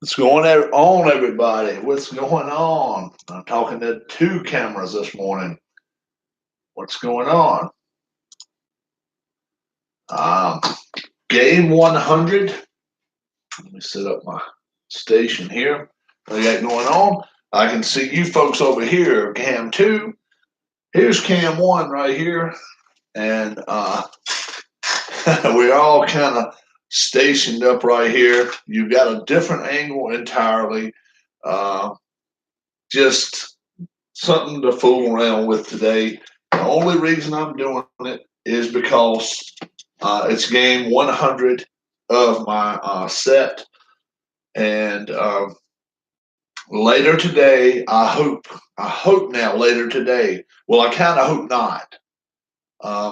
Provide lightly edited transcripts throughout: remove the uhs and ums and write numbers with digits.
What's going on, everybody? What's going on? I'm talking to two cameras this morning. What's going on? Um, Game 100. Let me set up my station here. What I got going on? I can see you folks over here, Cam 2. Here's Cam 1 right here. And we're all kind of stationed up right here. You've got a different angle entirely. Just something to fool around with today. The only reason I'm doing it is because it's game 100 of my set. And later today, I hope now later today, well, I kind of hope not,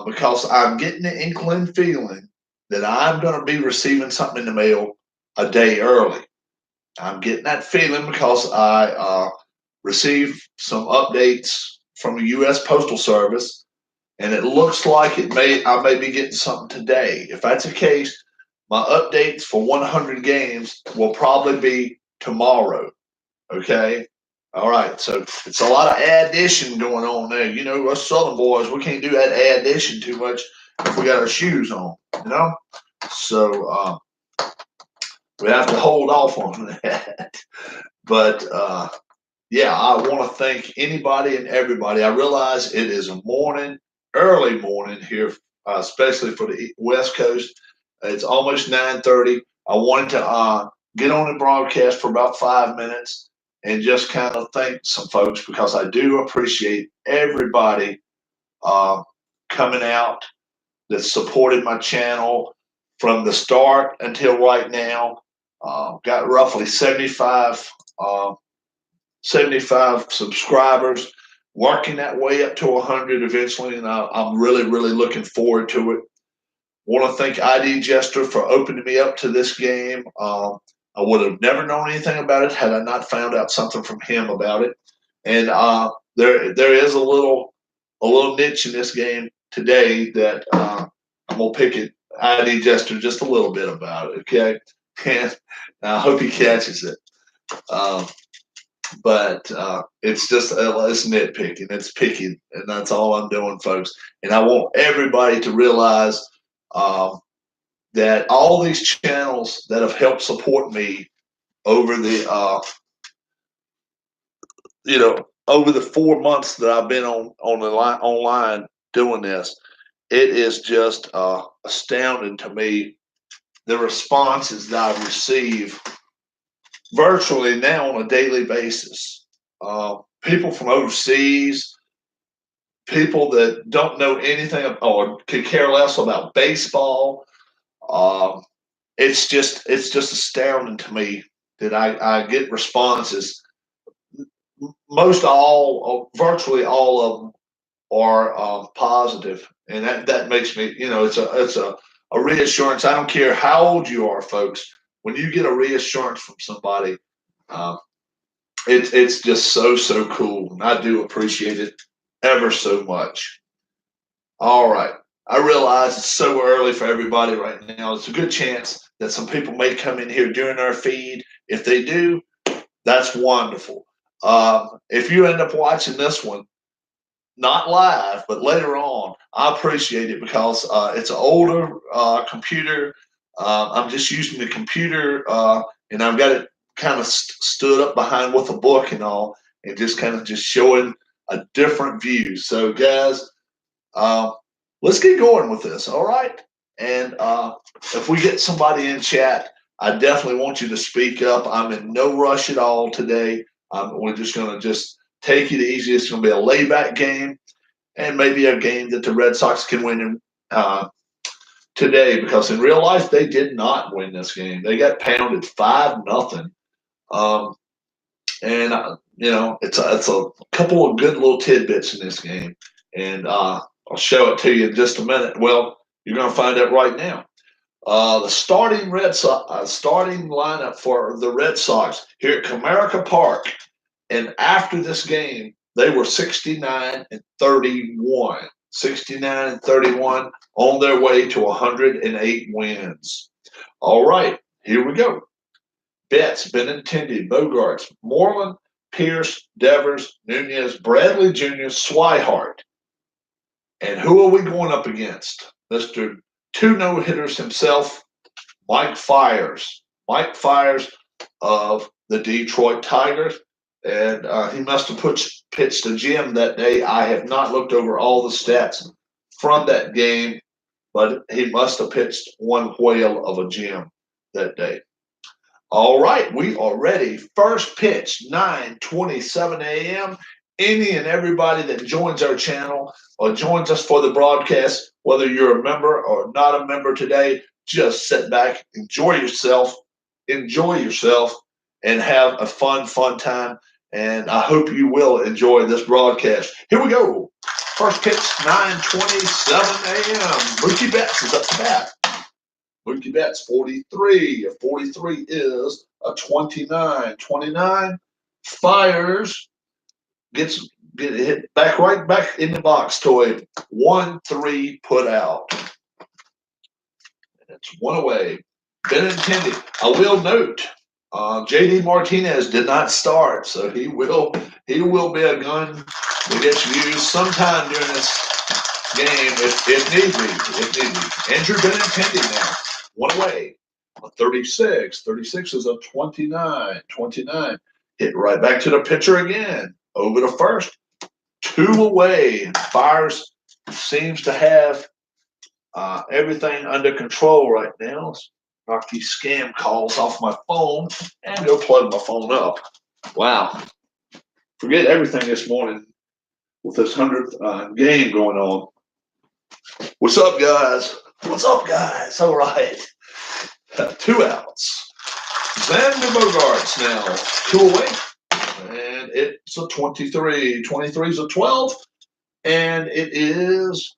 because I'm getting the inkling feeling that I'm going to be receiving something in the mail a day early. I'm getting that feeling because I received some updates from the U.S. Postal Service, and it looks like I may be getting something today. If that's the case, my updates for 100 games will probably be tomorrow. Okay. All right. So it's a lot of addition going on there. You know, us Southern boys, we can't do that addition too much if we got our shoes on, you know? So we have to hold off on that. But yeah, I want to thank anybody and everybody. I realize it is a morning, early morning here, especially for the West Coast. It's almost 9:30. I wanted to get on the broadcast for about 5 minutes and just kind of thank some folks because I do appreciate everybody uh, coming out that supported my channel from the start until right now. Got roughly 75 subscribers, working that way up to 100 eventually, and I'm really, really looking forward to it. Want to thank ID Jester for opening me up to this game. I would have never known anything about it had I not found out something from him about it. And there is a little niche in this game today that I'm gonna pick it ID Jester just a little bit about it. Okay, and I hope he catches it. Um, but it's just it's nitpicking, it's picking, and that's all I'm doing, folks. And I want everybody to realize that all these channels that have helped support me over the over the 4 months that I've been on the line online doing this, it is just astounding to me the responses that I receive virtually now on a daily basis. People from overseas, people that don't know anything or could care less about baseball. Um, it's just astounding to me that I get responses. Most all, virtually all of them are positive, and that makes me, it's a reassurance. I don't care how old you are, folks. When you get a reassurance from somebody, uh, it's just so cool, and I do appreciate it ever so much. All right. I realize it's so early for everybody right now. It's a good chance that some people may come in here during our feed. If they do, that's wonderful. If you end up watching this one, not live, but later on, I appreciate it because it's an older computer. I'm just using the computer, and I've got it kind of stood up behind with a book and all, and just kind of just showing a different view. So, guys, uh, let's get going with this, all right? And if we get somebody in chat, I definitely want you to speak up. I'm in no rush at all today. We're just going to just take it easy. It's going to be a layback game and maybe a game that the Red Sox can win in, today, because in real life they did not win this game. They got pounded 5-0. Um, and it's a couple of good little tidbits in this game, and I'll show it to you in just a minute. Well, you're going to find out right now. The starting starting lineup for the Red Sox here at Comerica Park, and after this game, they were 69-31. 69-31 on their way to 108 wins. All right, here we go. Betts, Benintendi, Bogarts, Moreland, Pierce, Devers, Nunez, Bradley Jr., Swihart. And who are we going up against? Mr. Two no-hitters himself, Mike Fiers. Mike Fiers of the Detroit Tigers. And he must have pitched a gem that day. I have not looked over all the stats from that game, but he must have pitched one whale of a gem that day. All right, we are ready. First pitch, 9:27 a.m. Any and everybody that joins our channel or joins us for the broadcast, whether you're a member or not a member today, just sit back, enjoy yourself, and have a fun time. And I hope you will enjoy this broadcast. Here we go. First pitch, 9:27 a.m. Mookie Betts is up to bat. Mookie Betts, 43. A 43 is a 29. 29 fires, get hit right back in the box to a 1-3 put out. It's one away. Benintendi. I will note, JD Martinez did not start, so he will be a gun that gets used sometime during this game if need be. Andrew Benintendi now, one away. A 36. 36 is a 29. 29. Hit right back to the pitcher again. Over to first. Two away. Fiers seems to have everything under control right now. Let's knock these scam calls off my phone and go plug my phone up. Wow. Forget everything this morning with this 100th game going on. What's up, guys? All right. 2 outs. Xander Bogaerts now 2 away. And it's a 23. 23 is a 12. And it is,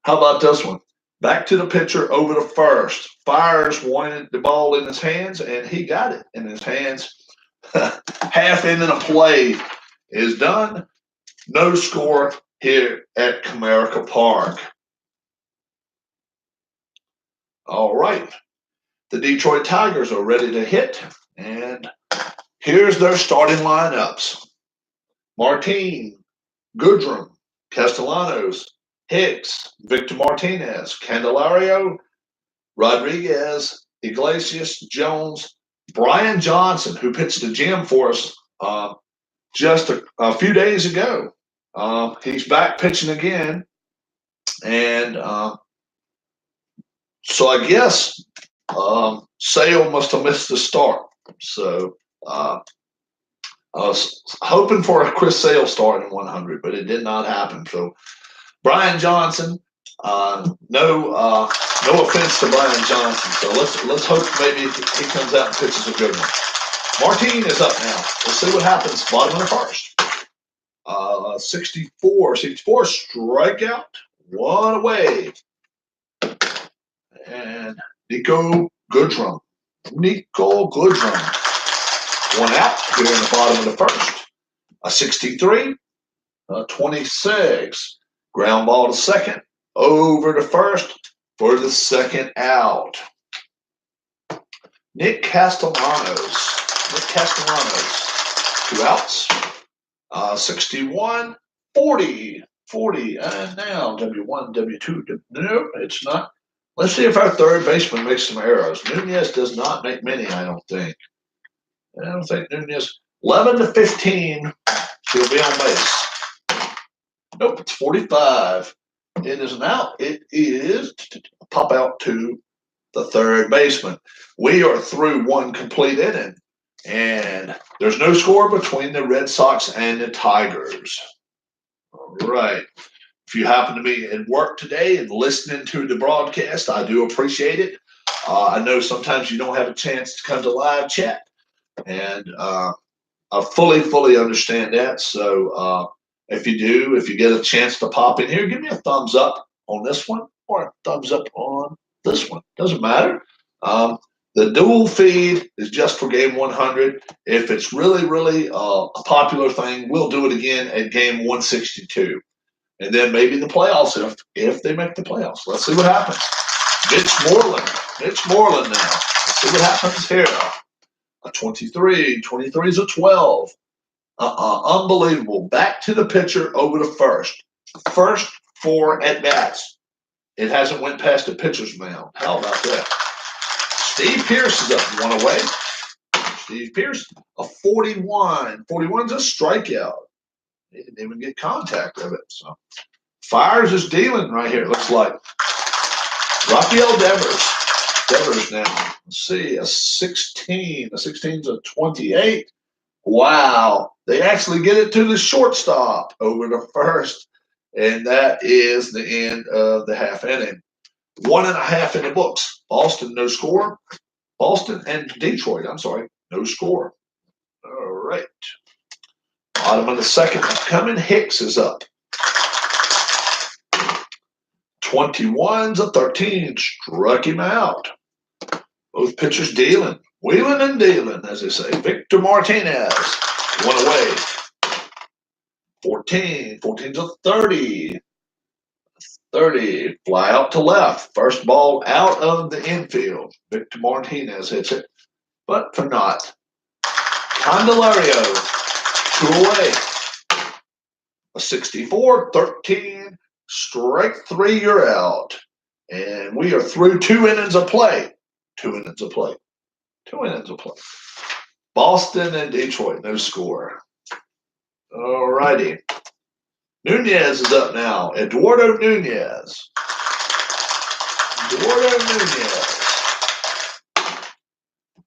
how about this one? Back to the pitcher over to first. Fiers wanted the ball in his hands, and he got it in his hands. Half inning of play is done. No score here at Comerica Park. All right. The Detroit Tigers are ready to hit, and here's their starting lineups. Martin, Goodrum, Castellanos, Hicks, Victor Martinez, Candelario, Rodriguez, Iglesias, Jones, Brian Johnson, who pitched a gem for us just a few days ago. He's back pitching again. And so I guess Sale must have missed the start. So I was hoping for a Chris Sale start in 100, but it did not happen. So Brian Johnson, no offense to Brian Johnson. So let's hope maybe he comes out and pitches a good one. Martin is up now. Let's see what happens. Bottom of the first. 64 strikeout, 1 away. And Nico Goodrum. 1 out here in the bottom of the first. A 63, 26. Ground ball to second. Over to first for the second out. Nick Castellanos. 2 outs. 61, 40. And now W1, W2. Nope, it's not. Let's see if our third baseman makes some arrows. Nunez does not make many, I don't think. Nunez. 11 to 15. He'll be on base. Nope, it's 45. It is an out. It is pop out to the third baseman. We are through 1 complete inning. And there's no score between the Red Sox and the Tigers. All right. If you happen to be at work today and listening to the broadcast, I do appreciate it. I know sometimes you don't have a chance to come to live chat. And I fully understand that. So if you get a chance to pop in here, give me a thumbs up on this one or a thumbs up on this one. Doesn't matter. The dual feed is just for game 100. If it's really a popular thing, we'll do it again at game 162. And then maybe the playoffs if they make the playoffs. Let's see what happens. Mitch Moreland now. Let's see what happens here. A 23. 23 is a 12. Unbelievable. Back to the pitcher over to first. First 4 at-bats. It hasn't went past the pitcher's mound. How about that? Steve Pierce is up 1 away. Steve Pierce, a 41. 41's a strikeout. He didn't even get contact of it. So Fires is dealing right here, it looks like. Rafael Devers now. Let's see, a 16. A 16's a 28. Wow. They actually get it to the shortstop over to first. And that is the end of the half inning. 1.5 in the books. Boston, no score. Boston and Detroit, I'm sorry, no score. All right. Bottom of the second coming. Hicks is up. 21's a 13. Struck him out. Both pitchers dealing. Wheeling and dealing, as they say. Victor Martinez, 1 away. 14. 14's a 30. 30. Fly out to left. First ball out of the infield. Victor Martinez hits it, but for naught. Candelario, 2 away. A 64. 13. Strike 3, you're out. And we are through 2 innings of play. 2 innings of play. 2 innings of play. Boston and Detroit, no score. All righty. Nunez is up now. Eduardo Nunez.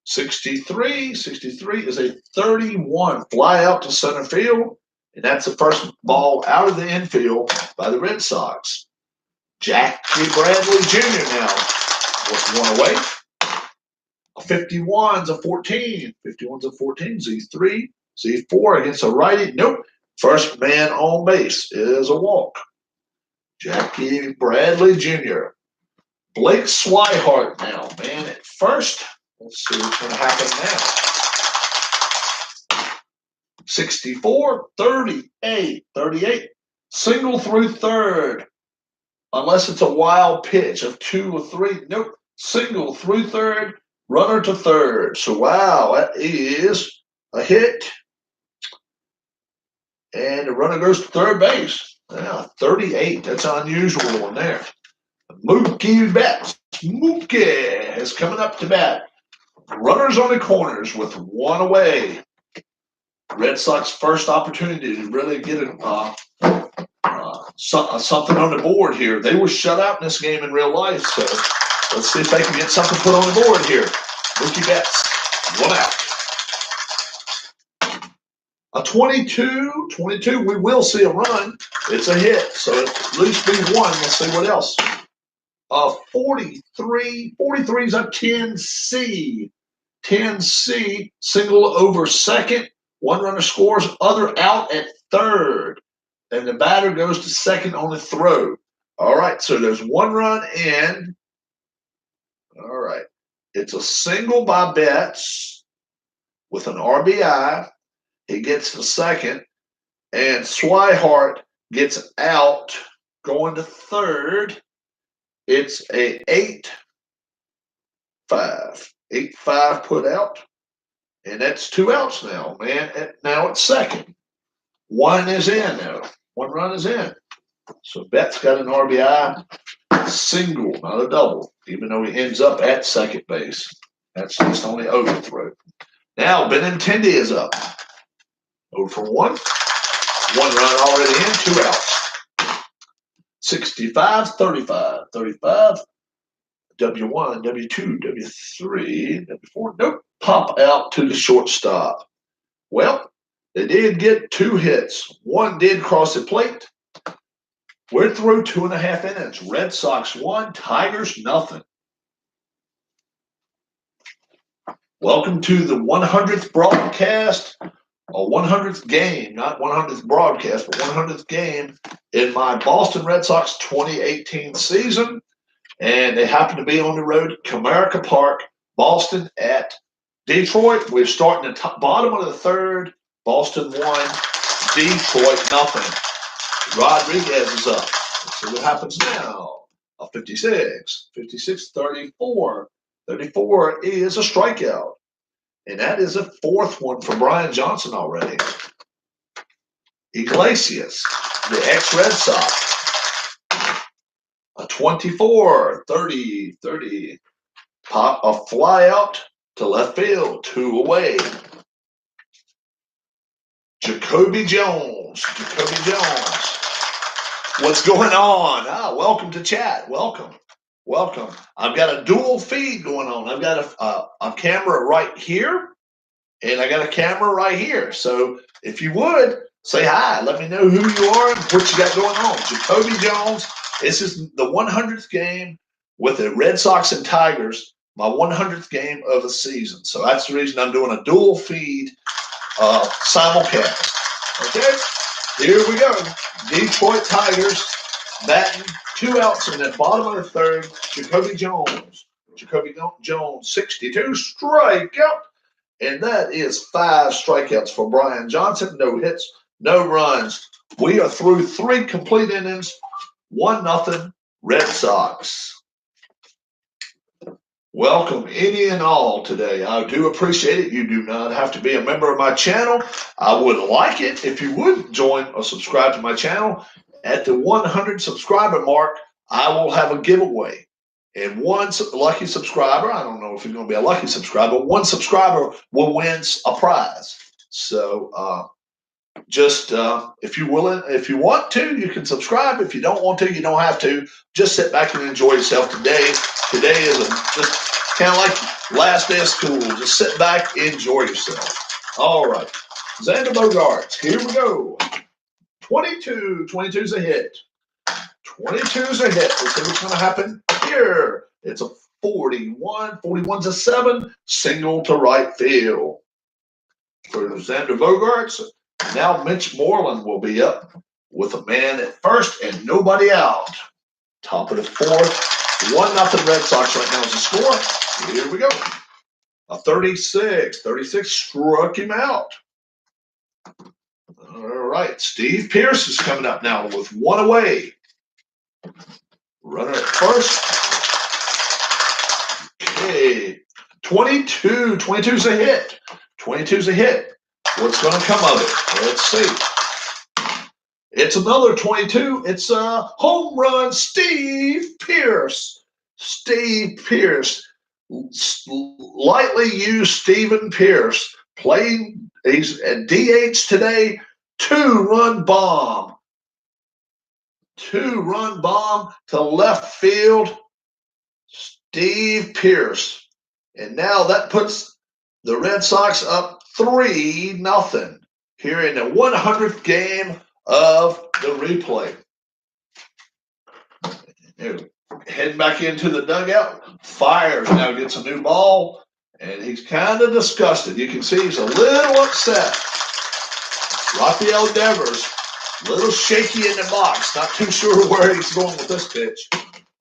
63. 63 is a 31. Fly out to center field. And that's the first ball out of the infield by the Red Sox. Jackie Bradley Jr. now with 1 away. A 51's a 14. 51's a 14. Z3. Z4 against a righty. Nope. First man on base is a walk. Jackie Bradley Jr. Blake Swihart now, man at first. Let's see what's going to happen now. 64, 38, 38. Single through third. Unless it's a wild pitch of 2 or 3. Nope. Single through third. Runner to third. So, wow, that is a hit. And the runner goes to third base. Now, 38. That's an unusual one there. Mookie Betts. Mookie is coming up to bat. Runners on the corners with 1 away. Red Sox first opportunity to really get something on the board here. They were shut out in this game in real life, so let's see if they can get something put on the board here. Mookie Betts, 1 out. A 22, we will see a run. It's a hit, so at least be 1. Let's see what else. 43 is a 10C. 10C, single over second. 1 runner scores, other out at third. And the batter goes to second on the throw. All right, so there's 1 run in. All right. It's a single by Betts with an RBI. He gets to second. And Swihart gets out going to third. It's a 8-5. 8-5 put out. And that's 2 outs now, man. Now it's second. 1 is in now. 1 run is in. So Betts got an RBI single, not a double, even though he ends up at second base. That's just only overthrow. Now Benintendi is up. 0 for 1. 1 run already in, 2 outs. 65, 35, 35. W1, W2, W3, W4. Nope. Pop out to the shortstop. Well, they did get 2 hits. 1 did cross the plate. We're through 2.5 innings. Red Sox 1, Tigers nothing. Welcome to the 100th broadcast, or 100th game, not 100th broadcast, but 100th game in my Boston Red Sox 2018 season. And they happen to be on the road at Comerica Park, Boston at Detroit. We're starting the bottom of the third. Boston 1, Detroit nothing. Rodriguez is up. Let's see what happens now. A 56, 34. 34 is a strikeout. And that is a fourth one for Brian Johnson already. Iglesias, the ex-Red Sox. A 24, 30, 30. Pop a fly out to left field, 2 away. Jacoby Jones. What's going on? Welcome to chat. Welcome. I've got a dual feed going on. I've got a camera right here, and I got a camera right here. So if you would, say hi. Let me know who you are and what you got going on. Jacoby Jones. This is the 100th game with the Red Sox and Tigers, my 100th game of the season. So that's the reason I'm doing a dual feed simulcast. Okay, here we go. Detroit Tigers batting, 2 outs in the bottom of the third. Jacoby Jones, 62 strikeout. And that is 5 strikeouts for Brian Johnson. No hits, no runs. We are through 3 complete innings, 1-0 Red Sox. Welcome any and all today. I do appreciate it. You do not have to be a member of my channel. I would like it if you would join or subscribe to my channel. At the 100 subscriber mark, I will have a giveaway. And one lucky subscriber, I don't know if you're going to be a lucky subscriber, one subscriber will win a prize. So just if you want to, you can subscribe. If you don't want to, you don't have to. Just sit back and enjoy yourself today. Today is just kind of like last day of school. Just sit back, enjoy yourself. All right. Xander Bogaerts, here we go. 22's a hit. 22's a hit. Let's see what's going to happen here. It's a 41. 41's a 7. Single to right field. For Xander Bogaerts, now Mitch Moreland will be up with a man at first and nobody out. Top of the 4th. 1-0 Red Sox right now is the score. Here we go. A 36. 36 struck him out. All right. Steve Pearce is coming up now with 1 away. Runner at first. Okay. 22. 22's a hit. 22's a hit. What's going to come of it? Let's see. It's another 22. It's a home run. Steve Pearce. Steve Pearce. Lightly used Stephen Pearce. Playing, he's at DH today. 2-run bomb. 2-run bomb to left field. Steve Pearce. And now that puts the Red Sox up 3-0 here in the 100th game of the replay. Heading back into the dugout. Fires now gets a new ball, and he's kind of disgusted. You can see he's a little upset. Rafael Devers, a little shaky in the box. Not too sure where he's going with this pitch.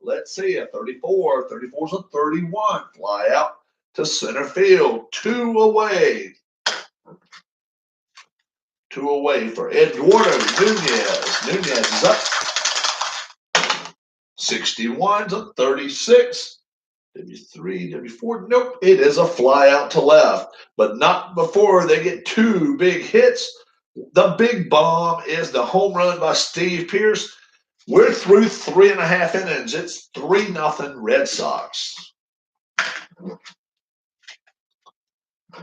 Let's see, a 34. 34's a 31. Fly out to center field. 2 away. 2 away for Eduardo Nunez. Nunez is up. 61 to 36. W3, W4. Nope. It is a fly out to left, but not before they get 2 big hits. The big bomb is the home run by Steve Pearce. We're through 3.5 innings. It's 3-0 Red Sox.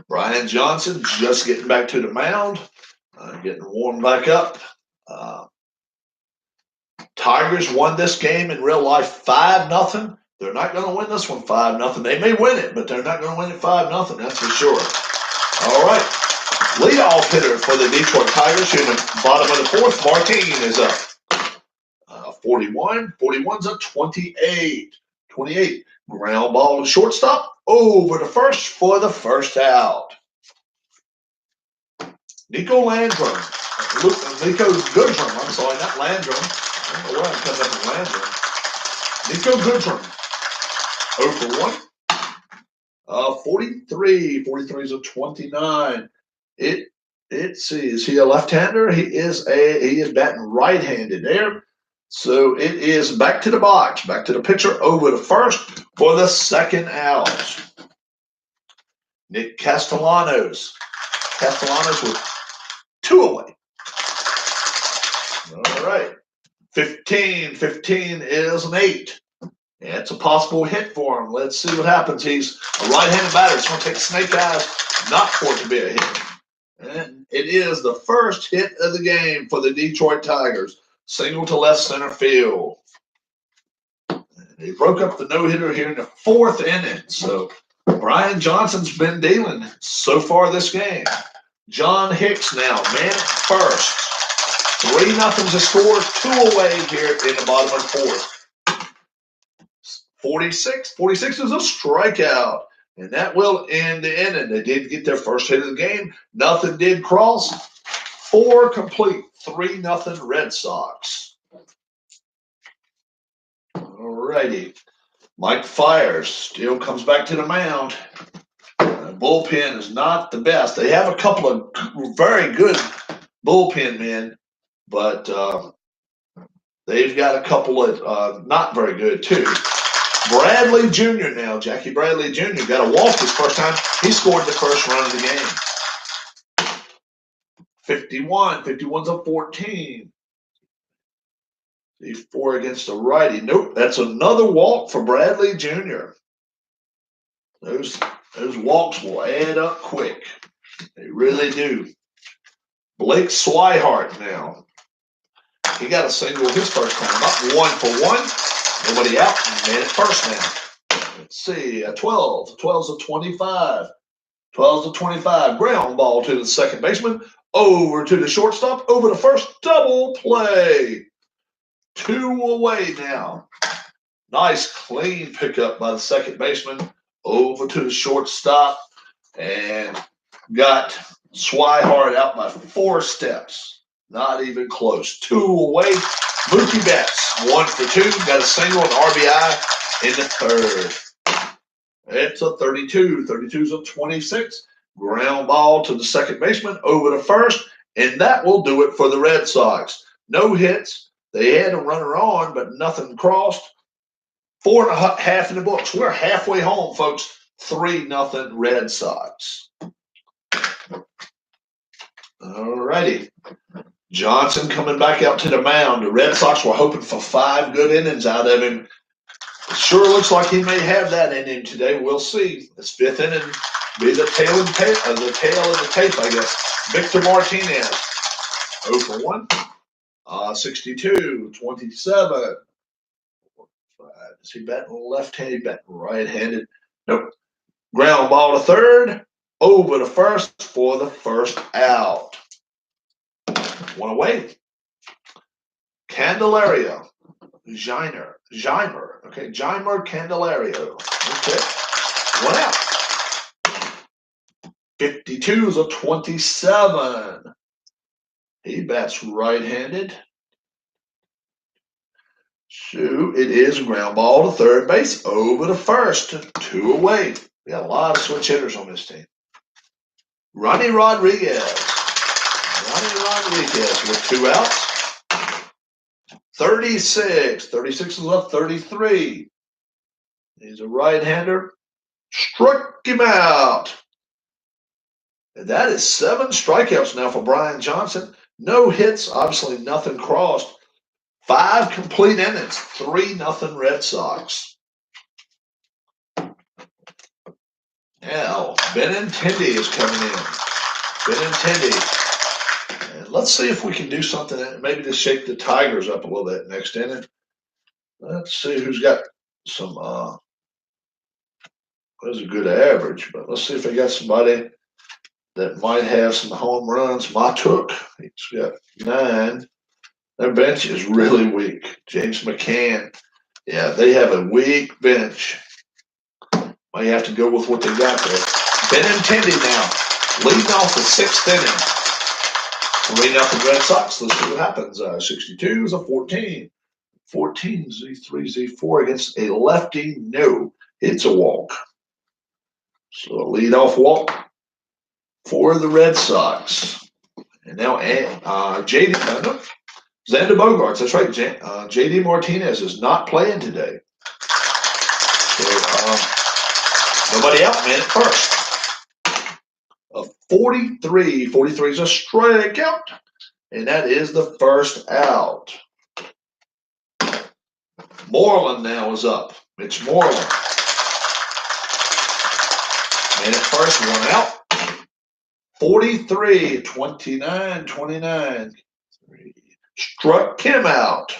Brian Johnson just getting back to the mound, getting warmed back up. Tigers won this game in real life 5-0. They're not going to win this one 5-0. They may win it, but they're not going to win it 5-0. That's for sure. All right. Leadoff hitter for the Detroit Tigers here in the bottom of the 4th. Martin is up. 41. 41's a 28. 28. Ground ball to shortstop. Over to first for the first out. Nico Landrum. Nico Goodrum. I'm sorry, not Landrum. I don't know where I'm coming up with Landrum. Nico Goodrum. 0 for 1. 43. 43 is a 29. Let's see. Is he a left-hander? He is batting right-handed there. So it is back to the box, back to the pitcher, over to first for the second out. Nick Castellanos. Castellanos with 2 away. All right. 15. 15 is an 8. Yeah, it's a possible hit for him. Let's see what happens. He's a right-handed batter. It's going to take snake eyes not for it to be a hit. And it is the first hit of the game for the Detroit Tigers. Single to left center field. They broke up the no-hitter here in the 4th inning. So Brian Johnson's been dealing so far this game. John Hicks now, man at first. 3-0 to score, 2 away here in the bottom of the 4th. 46 is a strikeout, and that will end the inning. They did get their first hit of the game. Nothing did cross. 4 complete, 3-0 Red Sox. All righty. Mike Fiers still comes back to the mound. The bullpen is not the best. They have a couple of very good bullpen men, but they've got a couple of not very good too. Bradley Jr. now, Jackie Bradley Jr. got a walk his first time. He scored the first run of the game. 51. 51's a 14. 4 against a righty. Nope, that's another walk for Bradley Jr. Those walks will add up quick. They really do. Blake Swihart now. He got a single his first time. Up 1 for 1. Nobody out. Man at first now. Let's see. 12. 12's a 25. 12's a 25. Ground ball to the second baseman. Over to the shortstop. Over to first. Double play. 2 away now. Nice clean pickup by the second baseman. Over to the shortstop. And got Swihart out by 4 steps. Not even close. 2 away. Mookie Betts, 1 for 2. Got a single and RBI in the 3rd. It's a 32. 32's a 26. Ground ball to the second baseman. Over to first. And that will do it for the Red Sox. No hits. They had a runner on, but nothing crossed. 4.5 in the books. We're halfway home, folks. 3-0 Red Sox. All righty. Johnson coming back out to the mound. The Red Sox were hoping for 5 good innings out of him. It sure looks like he may have that in him today. We'll see. This 5th inning be the tail of the tape, I guess. Victor Martinez, 0 for 1. 62, 27. Is he batting left-handed? Batting right-handed? Nope. Ground ball to third. Over to first for the first out. 1 away. Candelario. Jaimer. Okay, Jaimer Candelario. Okay. 1 out. 52 is a 27. He bats right-handed. So it is ground ball to third base. Over to first. 2 away. We got a lot of switch hitters on this team. Ronnie Rodriguez. With 2 outs. 36. 36 is up 33. He's a right-hander. Struck him out. And that is 7 strikeouts now for Brian Johnson. No hits. Obviously nothing crossed. 5 complete innings. 3-0 Red Sox. Now, Benintendi is coming in. Benintendi. And let's see if we can do something, maybe to shake the Tigers up a little bit next inning. Let's see who's got some, there's a good average, but let's see if they got somebody that might have some home runs. Matuk, he's got 9. Their bench is really weak. James McCann, yeah, they have a weak bench. Might have to go with what they got there. Benintendi now, leading off the 6th inning. 3-0 Red Sox. Let's see what happens. 62 is a 14. 14 Z3, Z4 against a lefty. No, it's a walk. So a leadoff walk for the Red Sox. And now JD Xander Bogaerts, that's right. J.D. Martinez is not playing today. So nobody out, man, at first. 43. 43 is a strikeout, and that is the first out. Moreland now is up. Mitch Moreland. Man at first, one out. 43, 29, 29. Struck him out.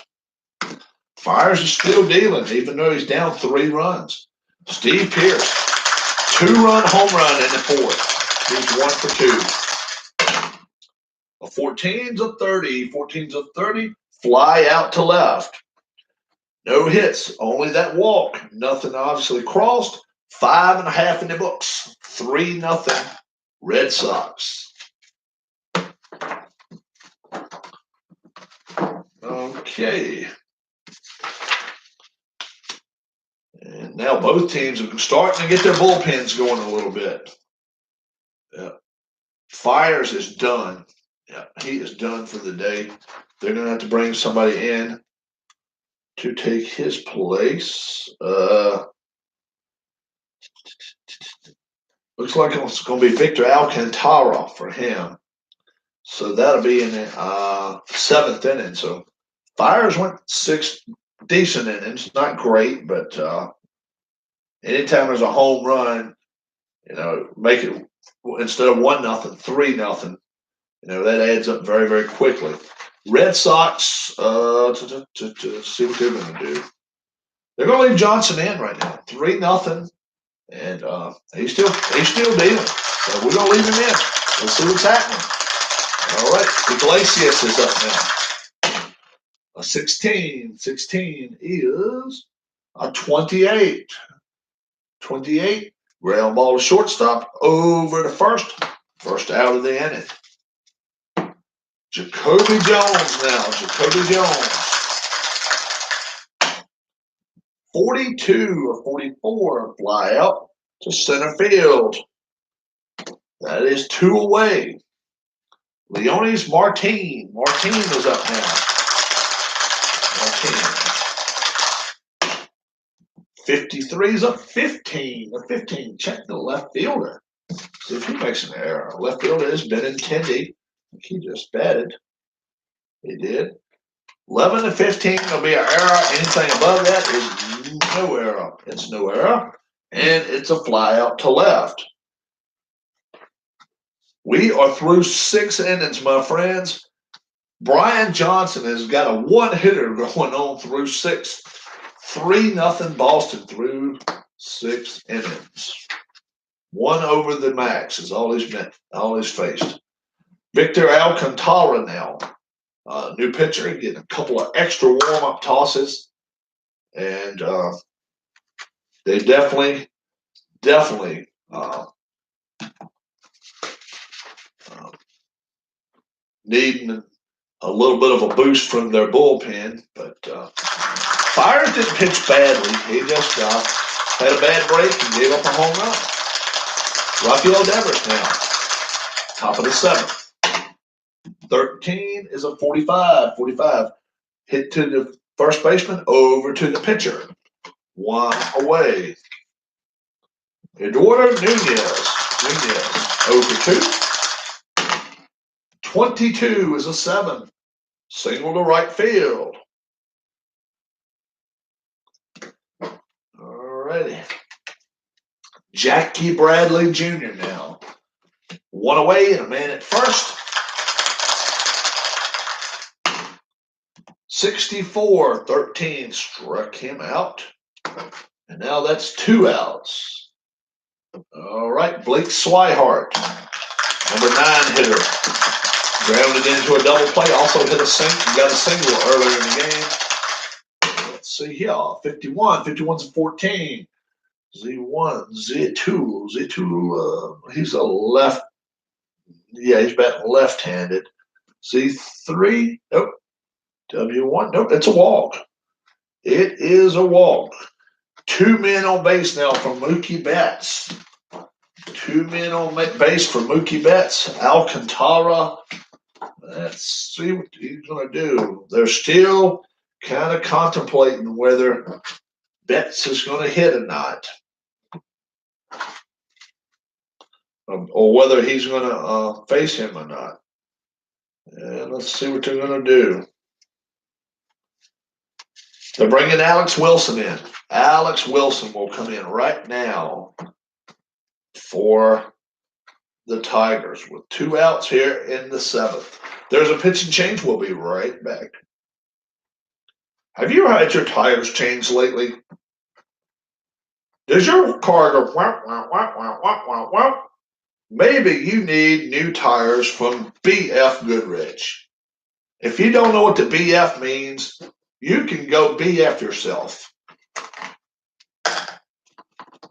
Fires is still dealing, even though he's down 3 runs. Steve Pearce, 2-run home run in the 4th. He's 1 for 2. A 14's a 30. 14's a 30. Fly out to left. No hits, only that walk. Nothing obviously crossed. 5.5 in the books. 3-0 Red Sox. Okay. And now both teams are starting to get their bullpens going a little bit. Yeah. Fires is done. Yeah, he is done for the day. They're going to have to bring somebody in to take his place. Looks like it's going to be Victor Alcantara for him. So that'll be in the 7th inning. So Fires went 6 decent innings. Not great, but anytime there's a home run, make it instead of 1-0, 3-0. That adds up very, very quickly. Red Sox, to see what they're going to do. They're going to leave Johnson in right now, 3-0, and he's still dealing. So we're going to leave him in. Let's see what's happening. All right, Iglesias is up now. A 16. 16 is a 28. 28. Ground ball to shortstop over to first. First out of the inning. Jacoby Jones now. Jacoby Jones. 42 of 44. Fly out to center field. That is 2 away. Leonis Martin. Martin is up now. Martin. 53 is up 15. A 15. Check the left fielder. See if he makes an error. Left fielder is Benintendi. He just batted. He did. 11 to 15 will be an error. Anything above that is no error. It's no error. And it's a fly out to left. We are through 6 innings, my friends. Brian Johnson has got a 1-hitter going on through 6. 3-0 Boston through 6 innings. 1 over the max is all he's faced. Victor Alcantara now. New pitcher, getting a couple of extra warm-up tosses. And they definitely needing a little bit of a boost from their bullpen. But Fires didn't pitch badly. He just had a bad break and gave up a home run. Rafael Devers now, top of the 7th. 13 is a 45. 45. Hit to the first baseman, over to the pitcher. 1 away. Eduardo Nunez. 0 for 2. 22 is a 7. Single to right field. Alrighty. Jackie Bradley Jr. now. 1 away and a man at first. 64-13 struck him out. And now that's 2 outs. All right, Blake Swihart, number 9 hitter. Grounded into a double play. Also hit a single. Got a single earlier in the game. Let's see here. 51. 51's a 14. Z1. Z2. Z2. He's a left. Yeah, he's batting left-handed. Z3. Nope. W1. Nope. It's a walk. It is a walk. 2 men on base now for Mookie Betts. 2 men on base for Mookie Betts. Alcantara. Let's see what he's going to do. They're still kind of contemplating whether Betts is going to hit or not, or whether he's going to face him or not. And let's see what they're going to do. They're bringing Alex Wilson in. Alex Wilson will come in right now for the Tigers with 2 outs here in the 7th. There's a pitch and change. We'll be right back. Have you had your tires changed lately? Does your car go wah, wah, wah, wah, wah, wah, wah? Maybe you need new tires from BF Goodrich. If you don't know what the BF means, you can go BF yourself.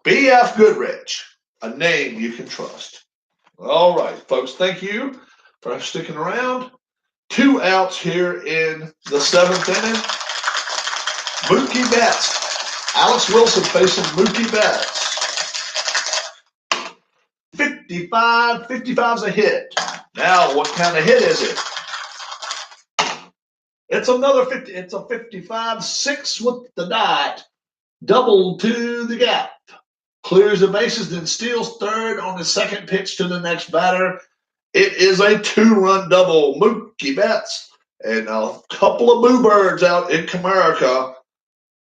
BF Goodrich, a name you can trust. All right, folks, thank you for sticking around. 2 outs here in the 7th inning. Mookie Betts. Alex Wilson facing Mookie Betts. 55. 55's a hit. Now, what kind of hit is it? It's another 50. It's a 55-6 with the dot. Double to the gap. Clears the bases, then steals third on his second pitch to the next batter. It is a 2-run double. Mookie Betts and a couple of boo birds out in Comerica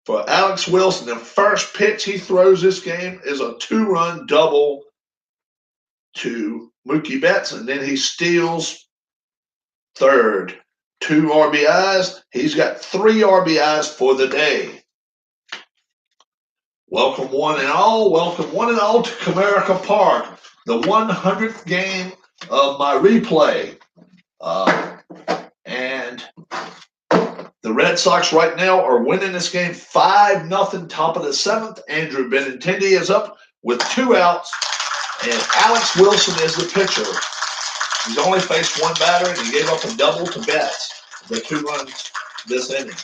for Alex Wilson. The first pitch he throws this game is a 2-run double to Mookie Betts, and then he steals third. 2 RBIs. He's got 3 RBIs for the day. Welcome one and all to Comerica Park, the 100th game of my replay. And the Red Sox right now are winning this game 5-0, top of the 7th. Andrew Benintendi is up with 2 outs, and Alex Wilson is the pitcher. He's only faced 1 batter, and he gave up a double to Betts, the 2 runs this inning.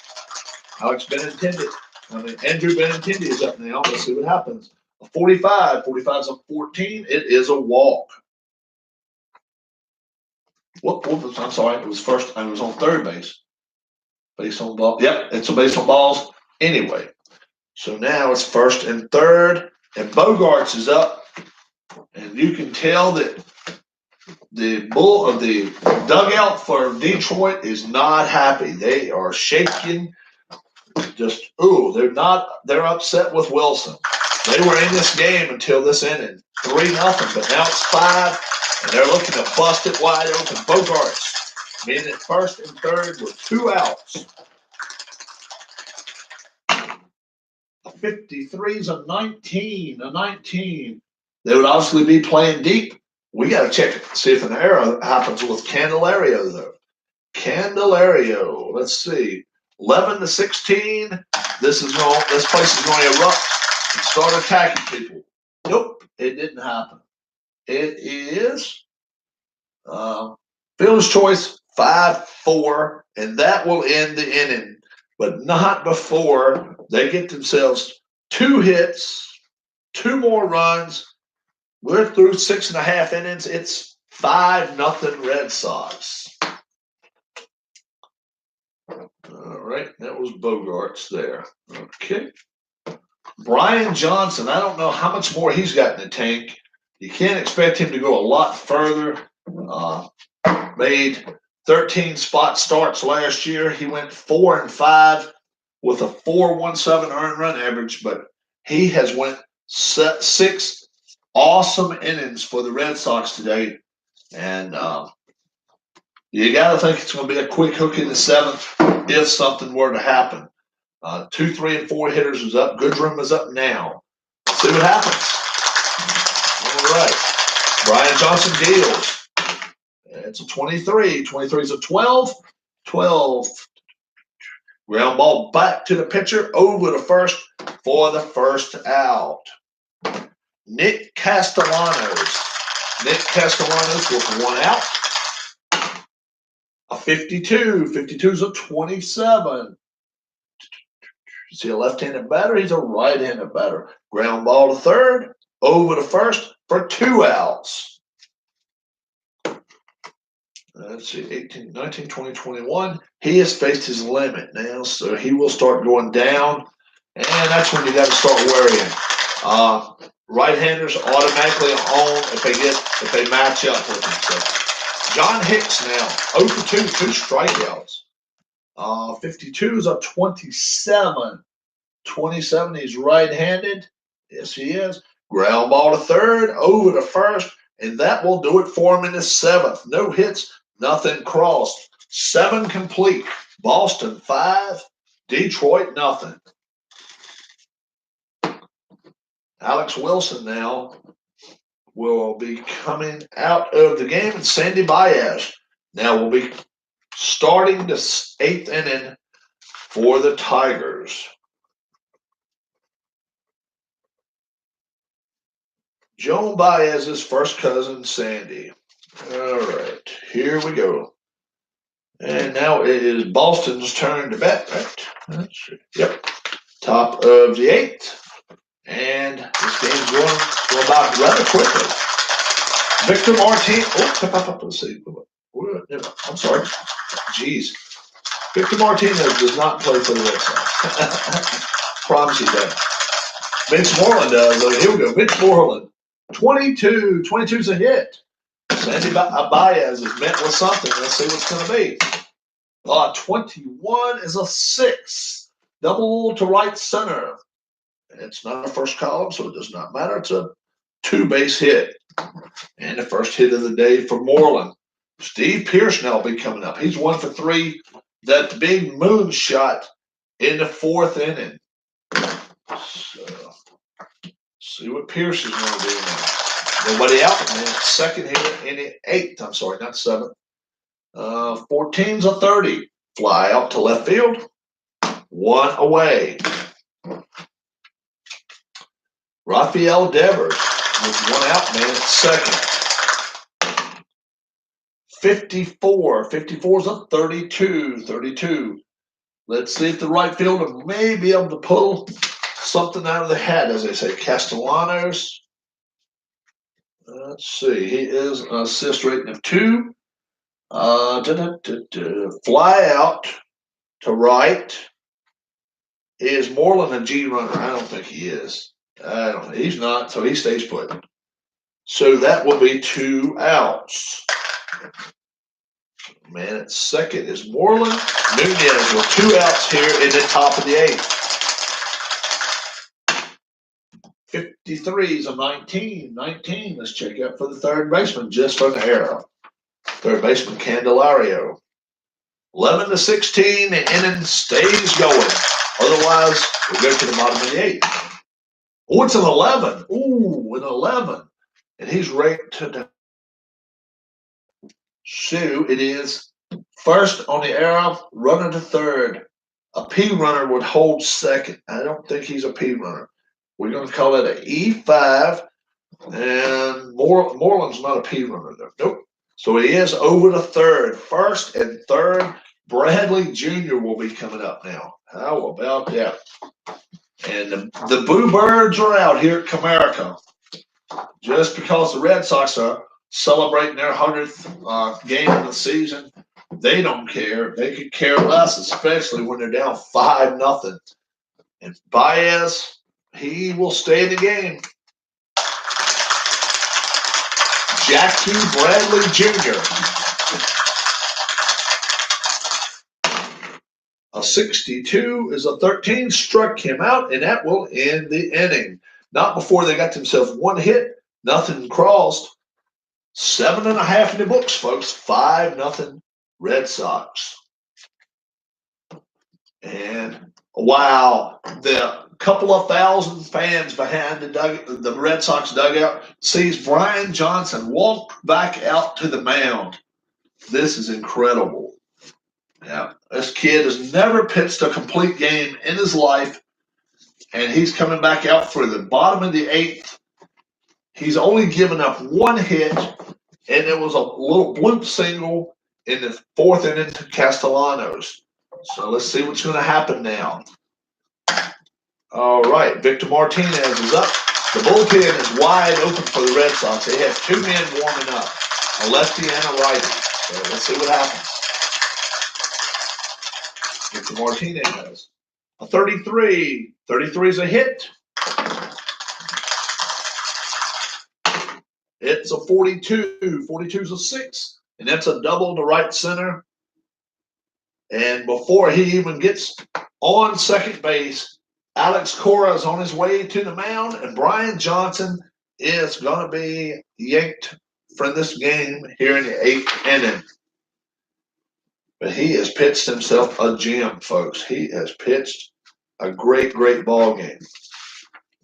Andrew Benintendi is up now. Let's see what happens. A 45. 45's a 14. It is a walk. I'm sorry. It was first. I was on third base. Base on ball. Yep, it's a base on balls. Anyway, so now it's first and third, and Bogarts is up, and you can tell that the dugout for Detroit is not happy. They are shaking. They're upset with Wilson. They were in this game until this inning, 3-0, but now it's 5, and they're looking to bust it wide open. Bogarts being at first and third with 2 outs. A 53's a 19. They would obviously be playing deep. We got to check see if an error happens with Candelario though. Candelario, let's see. 11-16. This place is going to erupt and start attacking people. Nope, it didn't happen. It is fielder's choice 5-4, and that will end the inning, but not before they get themselves 2 hits, 2 more runs. We're through 6.5 innings. It's 5-0 Red Sox. All right, that was Bogarts there. Okay. Brian Johnson, I don't know how much more he's got in the tank. You can't expect him to go a lot further. Made 13 spot starts last year. He went 4-5 with a 4.17 earned run average, but he has went 6 awesome innings for the Red Sox today. And you got to think it's going to be a quick hook in the 7th if something were to happen. 2, 3, and 4 hitters is up. Goodrum is up now. Let's see what happens. All right. Brian Johnson deals. It's a 23. 23 is a 12. 12. Ground ball back to the pitcher over to first for the first out. Nick Castellanos. Nick Castellanos with 1 out. A 52. 52 is a 27. You see a left-handed batter? He's a right-handed batter. Ground ball to third, over to first for 2 outs. let's see, 18, 19, 20, 21. He has faced his limit now, so he will start going down, and that's when you got to start worrying. Right-handers automatically on if they match up with him. So John Hicks now 0 for 2, 2 strikeouts. 52 is a 27. 27, he's right-handed. Yes, he is. Ground ball to third, over to first, and that will do it for him in the seventh. No hits, nothing crossed. 7 complete. Boston 5, Detroit nothing. Alex Wilson now will be coming out of the game, and Sandy Baez now will be starting the 8th inning for the Tigers. Joan Baez's first cousin, Sandy. All right, here we go. And now it is Boston's turn to bat, right? Yep. Top of the 8th. And this game's going about rather quickly. Victor Martinez. Oh, let's see. I'm sorry. Jeez. Victor Martinez does not play for the Red Sox. Promise he doesn't. Mitch Moreland does. Here we go. Mitch Moreland. 22. 22's a hit. Sandy Baez is met with something. Let's see what's going to be. 21 is a 6. Double to right center. It's not a first column, so it does not matter. It's a 2-base hit. And the first hit of the day for Moreland. Steve Pearce now will be coming up. He's 1 for 3. That big moon shot in the 4th inning. So, see what Pearce is going to do now. Nobody out, man. Second hitter in the 8th. I'm sorry, not 7th. 14's a 30. Fly out to left field. 1 away. Rafael Devers with 1 out, man, at second. 54. 54's a 32. 32. Let's see if the right fielder may be able to pull something out of the hat, as they say. Castellanos. Let's see. He is an assist rating of 2. Fly out to right. Is Moreland a G runner? I don't think he is. I don't. He's not, so he stays put. So that will be 2 outs. Man at second is Moreland. Nunez with 2 outs here in the top of the 8th. 53 is a 19. 19. Let's check out for the third baseman, just for the arrow. Third baseman Candelario. 11 to 16. The inning stays going. Otherwise, we'll go to the bottom of the 8th. Oh, it's an 11. Ooh, an 11. And he's ranked to Sue. It is first on the arrow, runner to third. A P runner would hold second. I don't think he's a P runner. We're going to call it an E5. And Moreland's not a P runner, though. Nope. So he is over to third. First and third, Bradley Jr. will be coming up now. How about that? And the Boo Birds are out here at Comerica. Just because the Red Sox are celebrating their 100th game of the season, they don't care. They could care less, especially when they're down 5-0. And Baez, he will stay in the game. Jackie Bradley Jr. A 62 is a 13, struck him out, and that will end the inning. Not before they got themselves 1 hit, nothing crossed. 7.5 in the books, folks. 5-0 Red Sox. And wow, the couple of thousand fans behind the Red Sox dugout sees Brian Johnson walk back out to the mound. This is incredible. Yeah, this kid has never pitched a complete game in his life, and he's coming back out for the bottom of the 8th. He's only given up 1 hit, and it was a little bloop single in the 4th inning to Castellanos. So let's see what's going to happen now. All right, Victor Martinez is up. The bullpen is wide open for the Red Sox. They have 2 men warming up, a lefty and a righty. So let's see what happens. Victor Martinez. A 33. 33 is a hit. It's a 42. 42 is a 6. And that's a double to right center. And before he even gets on second base, Alex Cora is on his way to the mound, and Brian Johnson is going to be yanked from this game here in the 8th inning. But he has pitched himself a gem, folks. He has pitched a great, great ball game.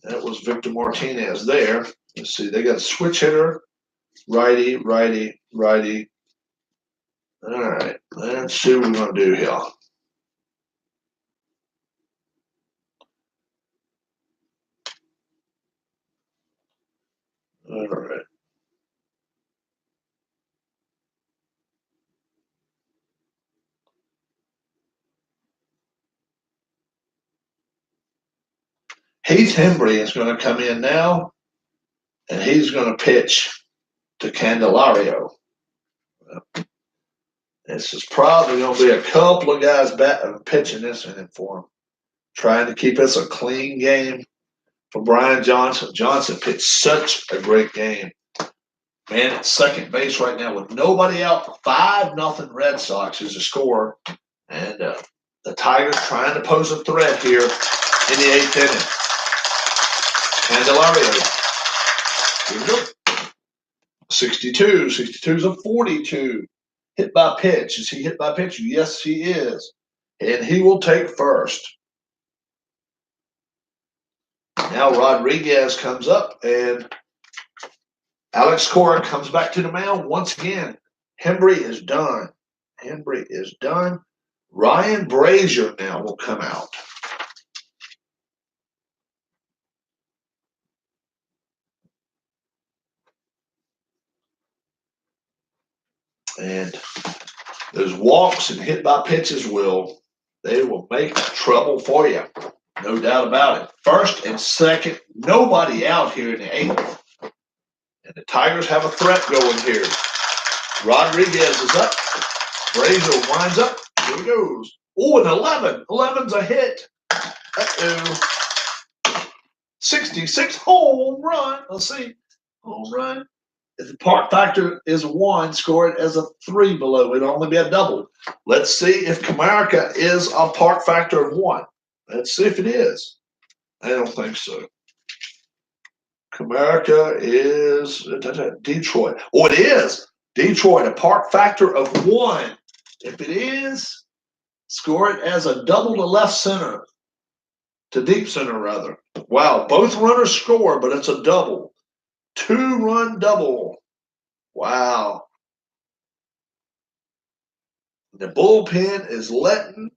That was Victor Martinez there. Let's see, they got a switch hitter, righty, righty, righty. All right, let's see what we're going to do here. All right. Heath Hembry is going to come in now, and he's going to pitch to Candelario. This is probably going to be a couple of guys pitching this inning for him, trying to keep this a clean game for Brian Johnson. Johnson pitched such a great game. Man, at second base right now with nobody out, 5-0 Red Sox is the score. And the Tigers trying to pose a threat here in the 8th inning. Candelario. Here we go. 62. 62 is a 42. Hit by pitch. Is he hit by pitch? Yes, he is. And he will take first. Now Rodriguez comes up, and Alex Cora comes back to the mound once again. Hembry is done. Hembry is done. Ryan Brazier now will come out. And those walks and hit by pitches they will make trouble for you. No doubt about it. First and second, nobody out here in the 8th. And the Tigers have a threat going here. Rodriguez is up. Brazier winds up. Here he goes. Oh, an 11. 11's a hit. Uh-oh. 66 home run. Let's see. Home run. If the park factor is 1, score it as a 3 below. It'll only be a double. Let's see if Comerica is a park factor of 1. Let's see if it is. I don't think so. Comerica is Detroit. Oh, it is. Detroit, a park factor of 1. If it is, score it as a double to left center. To deep center, rather. Wow, both runners score, but it's a double. 2-run double. Wow. The bullpen is letting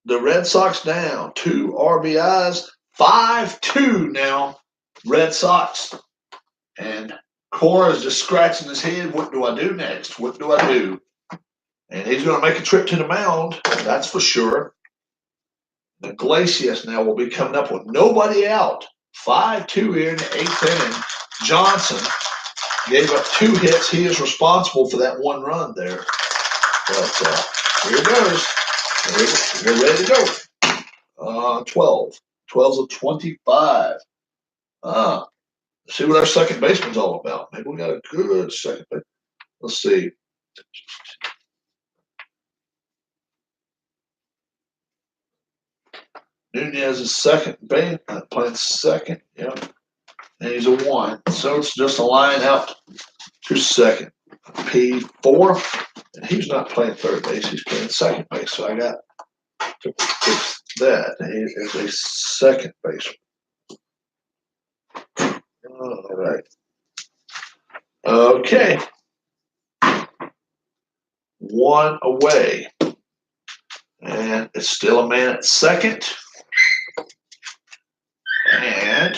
the Red Sox down. 2 RBIs, 5-2 now, Red Sox. And Cora is just scratching his head. What do I do next? What do I do? And he's going to make a trip to the mound, that's for sure. Iglesias now will be coming up with nobody out. 5-2 here in the 8th inning. Johnson gave up 2 hits. He is responsible for that 1 run there. But here it goes. We're ready to go. 12. 12's a 25. Let's see what our second baseman's all about. Maybe we got a good second baseman. Let's see. Nunez is second base, playing second. Yeah. And he's a 1. So it's just a line out to second. P4. And he's not playing third base, he's playing second base. So I got to fix that. He is a second baseman. All right. Okay. 1 away. And it's still a man at second. And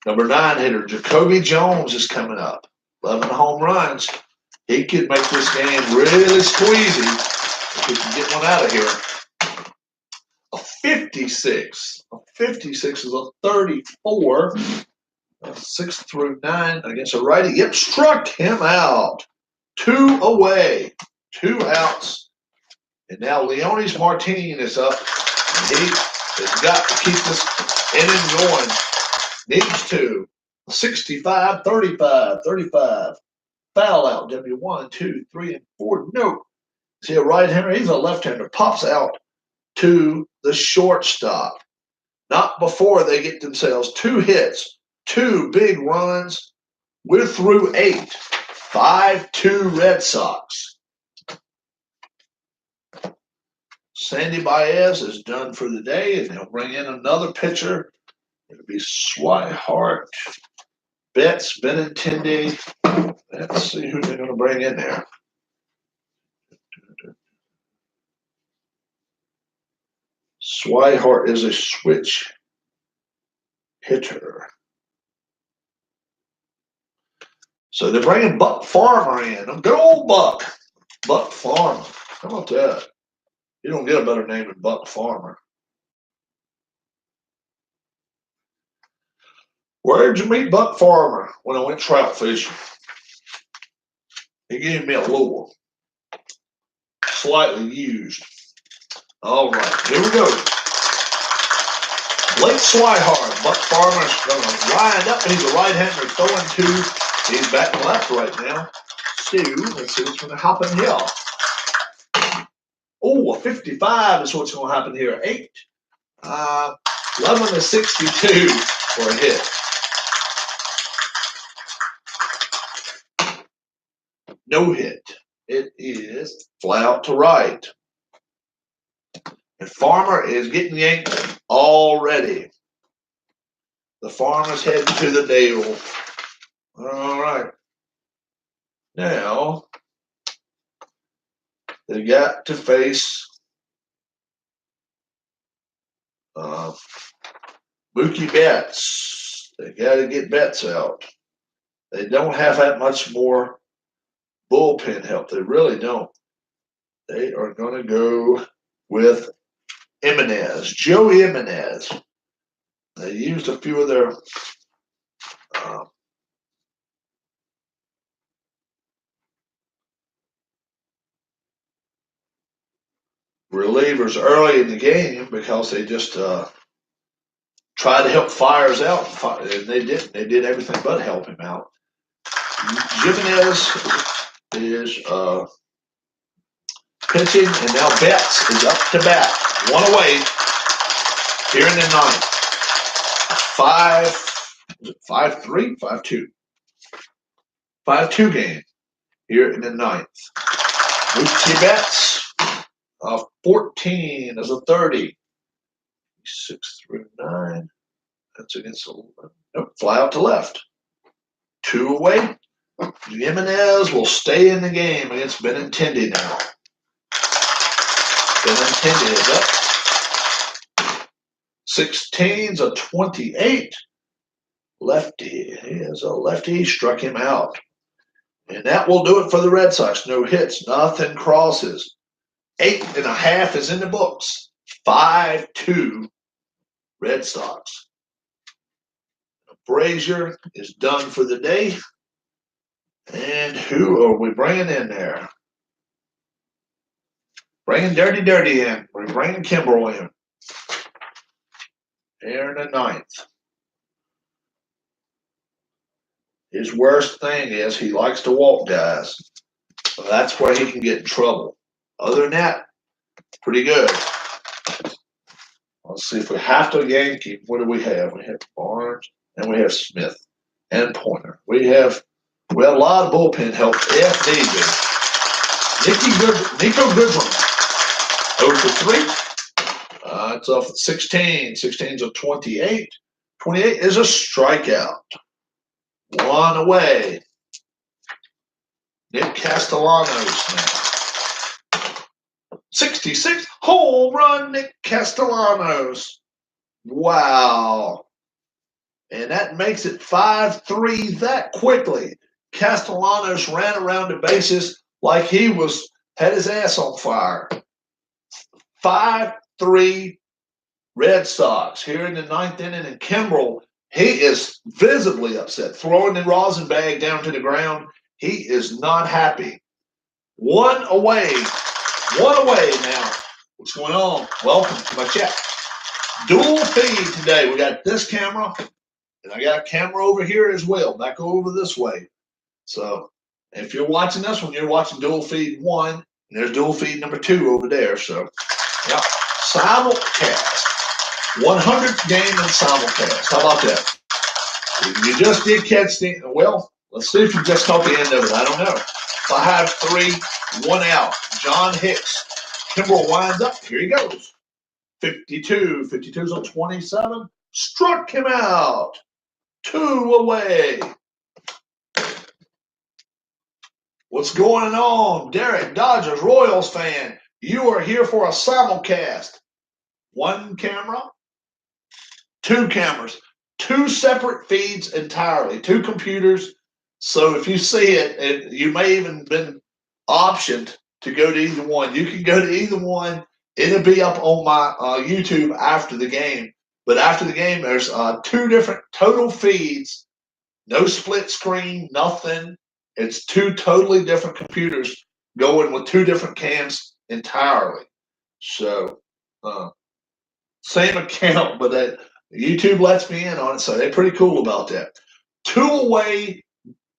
number 9 hitter, Jacoby Jones is coming up. 11 home runs. He could make this game really squeezy if he can get one out of here. A 56. A 56 is a 34. 6 through 9 against a righty. Yep, struck him out. 2 away, 2 outs. And now Leonis Martin is up. And he has got to keep this inning going. Needs to. 65, 35, 35. Foul out. W1, 2, 3, and 4. No. See a right-hander? He's a left-hander. Pops out to the shortstop. Not before they get themselves 2 hits, 2 big runs. We're through 8. 5-2 Red Sox. Sandy Baez is done for the day, and they'll bring in another pitcher. It'll be Swihart, Betts, Benintendi. Let's see who they're going to bring in there. Swihart is a switch hitter. So they're bringing Buck Farmer in. A good old Buck. Buck Farmer. How about that? You don't get a better name than Buck Farmer. Where'd you meet Buck Farmer? When I went trout fishing. He gave me a lure. Slightly used. All right, here we go. Blake Swihart. Buck Farmer's going to wind up. He's a right-hander throwing 2. He's back and left right now. Let's see what's going to happen here. Oh, a 55 is what's going to happen here. 8. 11 to 62 for a hit. No hit. It is fly out to right. And Farmer is getting yanked already. The Farmer's heading to the deal. All right. Now, they got to face Mookie Betts. They got to get Betts out. They don't have that much more bullpen help. They really don't. They are going to go with Jimenez, Joey Jimenez. They used a few of their relievers early in the game because they just tried to help Fires out, and they didn't. They did everything but help him out. Jimenez is pitching, and now Betts is up to bat. 1 away here in the 9th. 5-3, 5-2. 5-2 game here in the 9th. Mookie Betts, 14 is a 30. 6 through 9. That's against the nope, fly out to left. 2 away. Jimenez will stay in the game against Benintendi now. Benintendi is up. 16's a 28. Lefty. He is a lefty. Struck him out. And that will do it for the Red Sox. No hits. Nothing crosses. 8.5 is in the books. 5-2 Red Sox. Brazier is done for the day. And who are we bringing in there? Bringing Dirty in. We're bringing Kimbrel in. Here in the 9th. His worst thing is he likes to walk guys. So that's where he can get in trouble. Other than that, pretty good. Let's see if we have to yank him. What do we have? We have Barnes and we have Smith and Pointer. We have a lot of bullpen help if needed. Nico Goodwin, 0 for 3. It's off at 16. 16's a 28. 28 is a strikeout. 1 away. Nick Castellanos now. 66 home run, Nick Castellanos. Wow. And that makes it 5-3 that quickly. Castellanos ran around the bases like he had his ass on fire. 5-3 Red Sox here in the 9th inning. And Kimbrel, he is visibly upset, throwing the rosin bag down to the ground. He is not happy. One away. One away now. What's going on? Welcome to my chat. Dual feed today. We got this camera, and I got a camera over here as well, back over this way. So if you're watching this one, you're watching dual feed 1, and there's dual feed number 2 over there. So, yeah, simulcast. 100th game in simulcast. How about that? You just did catch the, well, let's see if you just caught the end of it. I don't know. 5-3, 1 out. John Hicks. Kimbrel winds up. Here he goes. 52. 52's on 27. Struck him out. 2 away. What's going on? Derek, Dodgers, Royals fan. You are here for a simulcast. 1 camera, 2 cameras, 2 separate feeds entirely, 2 computers. So if you see it, and you may even been optioned to go to either one. You can go to either one. It'll be up on my YouTube after the game. But after the game, there's 2 different total feeds. No split screen, nothing. It's 2 totally different computers going with 2 different cams entirely. So, same account, but YouTube lets me in on it, so they're pretty cool about that. 2 away,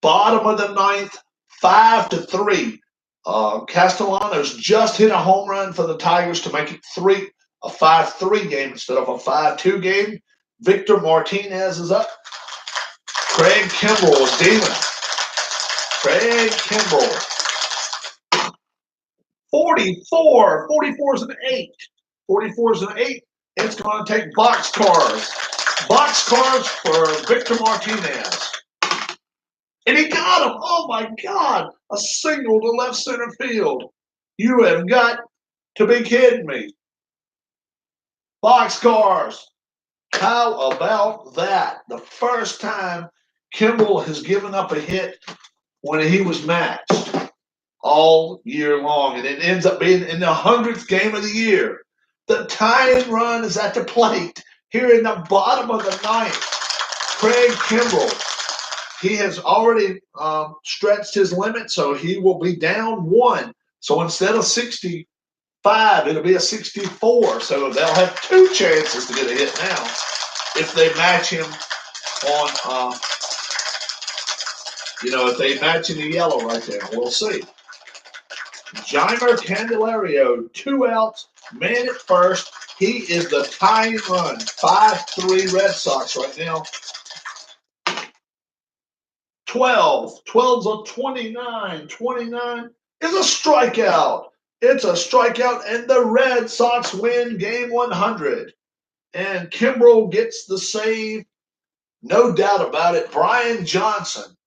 bottom of the 9th, 5-3. Castellanos just hit a home run for the Tigers to make it a 5-3 game instead of a 5-2 game. Victor Martinez is up. Craig Kimbrel is dealing. Craig Kimbrel. 44. 44 is an 8. 44 is an 8. It's going to take boxcars. Boxcars for Victor Martinez. And he got him. Oh, my God. A single to left center field. You have got to be kidding me. Boxcars. How about that? The first time Kimbrel has given up a hit when he was matched all year long. And it ends up being in the 100th game of the year. The tying run is at the plate here in the bottom of the 9th. Craig Kimbrel. He has already stretched his limit, so he will be down 1. So instead of 65, it'll be a 64. So they'll have 2 chances to get a hit now if they match him on, if they match in the yellow right there. We'll see. Jeimer Candelario, 2 outs, man at first. He is the tying run. 5-3 Red Sox right now. 12. 12's a 29. 29 is a strikeout. It's a strikeout, and the Red Sox win game 100. And Kimbrel gets the save. No doubt about it. Brian Johnson,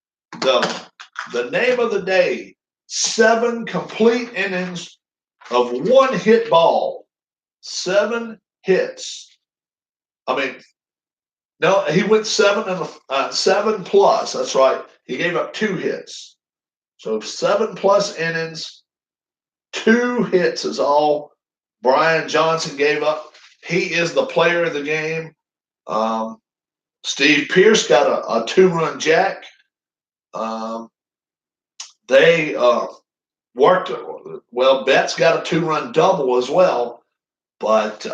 the name of the day. 7 complete innings of 1 hit ball. 7 hits. No, he went 7 plus. That's right. He gave up 2 hits. So 7 plus innings, 2 hits is all Brian Johnson gave up. He is the player of the game. Steve Pearce got a 2-run jack. They worked well. Betts got a 2-run double as well. But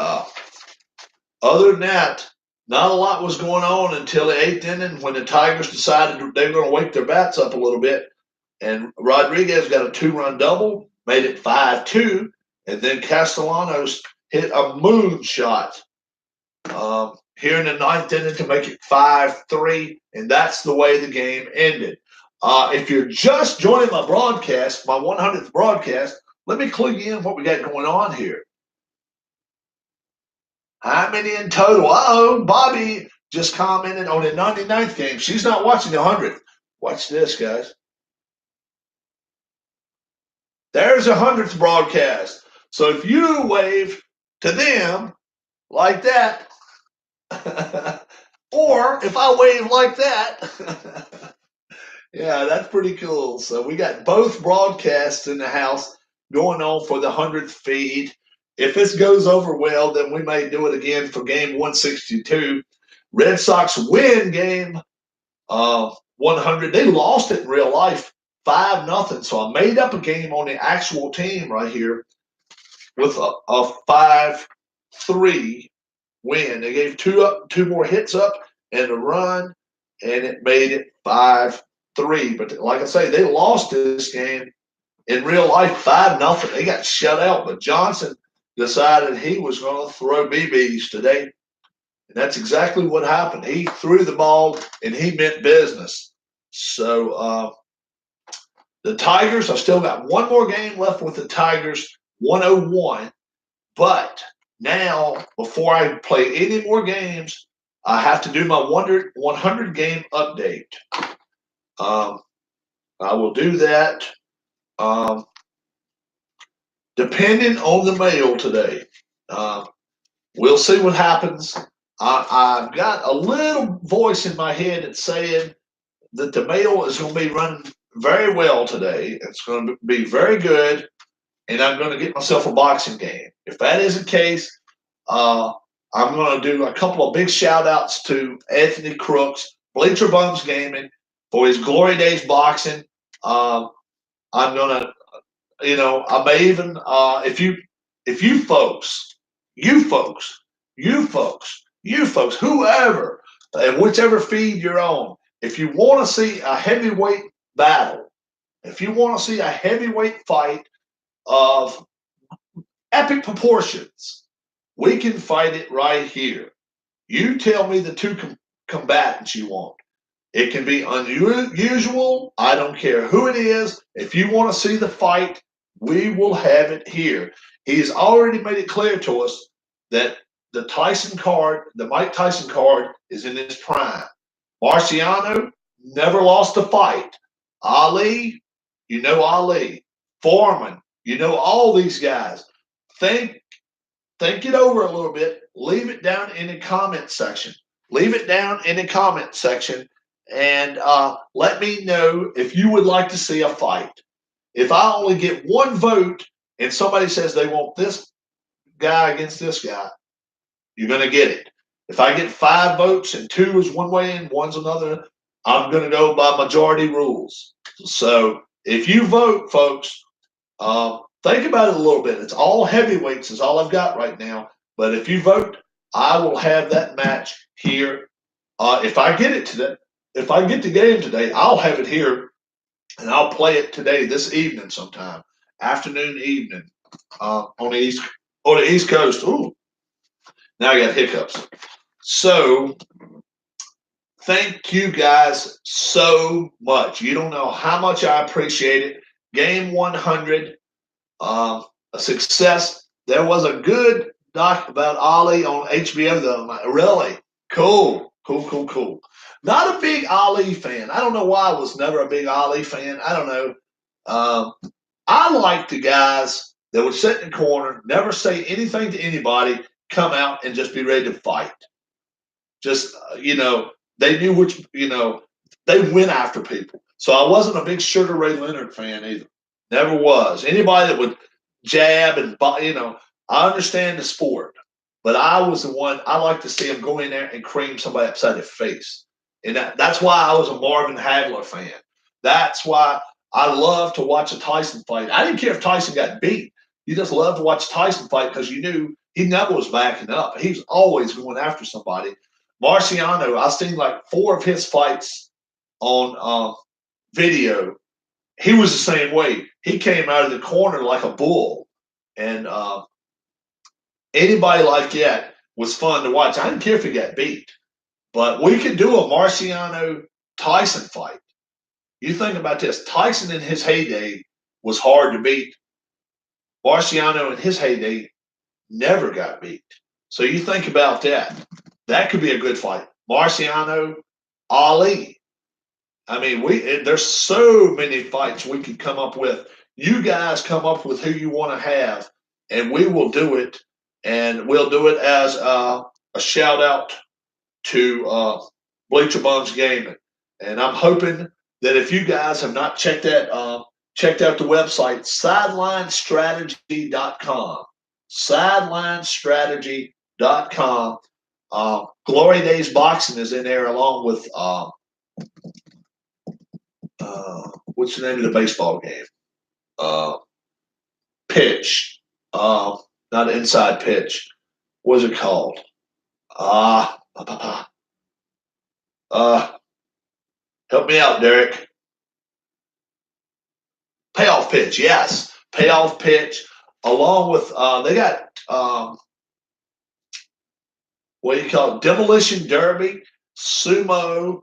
other than that, not a lot was going on until the 8th inning when the Tigers decided they were going to wake their bats up a little bit. And Rodriguez got a 2-run double, made it 5-2. And then Castellanos hit a moonshot here in the 9th inning to make it 5-3. And that's the way the game ended. If you're just joining my broadcast, my 100th broadcast, let me clue you in what we got going on here. How many in total? Uh-oh, Bobby just commented on the 99th game. She's not watching the 100th. Watch this, guys. There's a 100th broadcast. So if you wave to them like that, or if I wave like that, yeah, that's pretty cool. So we got both broadcasts in the house going on for the 100th feed. If this goes over well, then we may do it again for game 162. Red Sox win game 100. They lost it in real life 5-0. So I made up a game on the actual team right here with a 5-3 win. They gave two more hits up and a run, and it made it 5-3. But like I say, they lost this game in real life 5-0. They got shut out, but Johnson decided he was going to throw BBs today. And that's exactly what happened. He threw the ball and he meant business. So the Tigers, I still got one more game left with the Tigers, 101. But now, before I play any more games, I have to do my 100 game update. I will do that depending on the mail today. We'll see what happens. I've got a little voice in my head that's saying that the mail is going to be running very well today. It's going to be very good, and I'm going to get myself a boxing game. If that is the case, I'm going to do a couple of big shout-outs to Anthony Crooks, Bleacher Bums Gaming, for his Glory Days boxing. I'm going to, I may even, if you folks, whoever, and whichever feed you're on, if you want to see a heavyweight battle, if you want to see a heavyweight fight of epic proportions, we can fight it right here. You tell me the two combatants you want. It can be unusual. I don't care who it is. If you want to see the fight, we will have it here. He's already made it clear to us that the Mike Tyson card is in its prime. Marciano never lost a fight. Ali, Ali. Foreman, all these guys. Think it over a little bit. Leave it down in the comment section. And let me know if you would like to see a fight. If I only get one vote and somebody says they want this guy against this guy, you're going to get it. If I get 5 votes and 2 is one way and 1's another, I'm going to go by majority rules. So if you vote, folks, think about it a little bit. It's all heavyweights is all I've got right now. But if you vote, I will have that match here. If I get the game today, I'll have it here, and I'll play it today, this evening sometime, afternoon, evening, on the East Coast. Ooh, now I got hiccups. So thank you guys so much. You don't know how much I appreciate it. Game 100, a success. There was a good doc about Ali on HBO, though. I'm like, really? Cool. Not a big Ali fan. I don't know why I was never a big Ali fan. I don't know. I like the guys that would sit in the corner, never say anything to anybody, come out and just be ready to fight. Just, they knew they went after people. So I wasn't a big Sugar Ray Leonard fan either. Never was. Anybody that would jab and, I understand the sport, but I was the one, I like to see him go in there and cream somebody upside the face. And that's why I was a Marvin Hagler fan. That's why I love to watch a Tyson fight. I didn't care if Tyson got beat. You just love to watch Tyson fight because you knew he never was backing up. He was always going after somebody. Marciano, I've seen like 4 of his fights on video. He was the same way. He came out of the corner like a bull. And anybody like that was fun to watch. I didn't care if he got beat. But we could do a Marciano-Tyson fight. You think about this. Tyson in his heyday was hard to beat. Marciano in his heyday never got beat. So you think about that. That could be a good fight. Marciano, Ali. I mean, there's so many fights we could come up with. You guys come up with who you want to have, and we will do it. And we'll do it as a shout out to Bleacher Bums Gaming. And I'm hoping that if you guys have not checked out the website, sidelinestrategy.com, sidelinestrategy.com. Glory Days Boxing is in there along with what's the name of the baseball game? Pitch. Not inside pitch. What's it called? Ah, help me out, Derek. Payoff pitch. Yes, payoff pitch. Along with they got what do you call it? Demolition derby, sumo,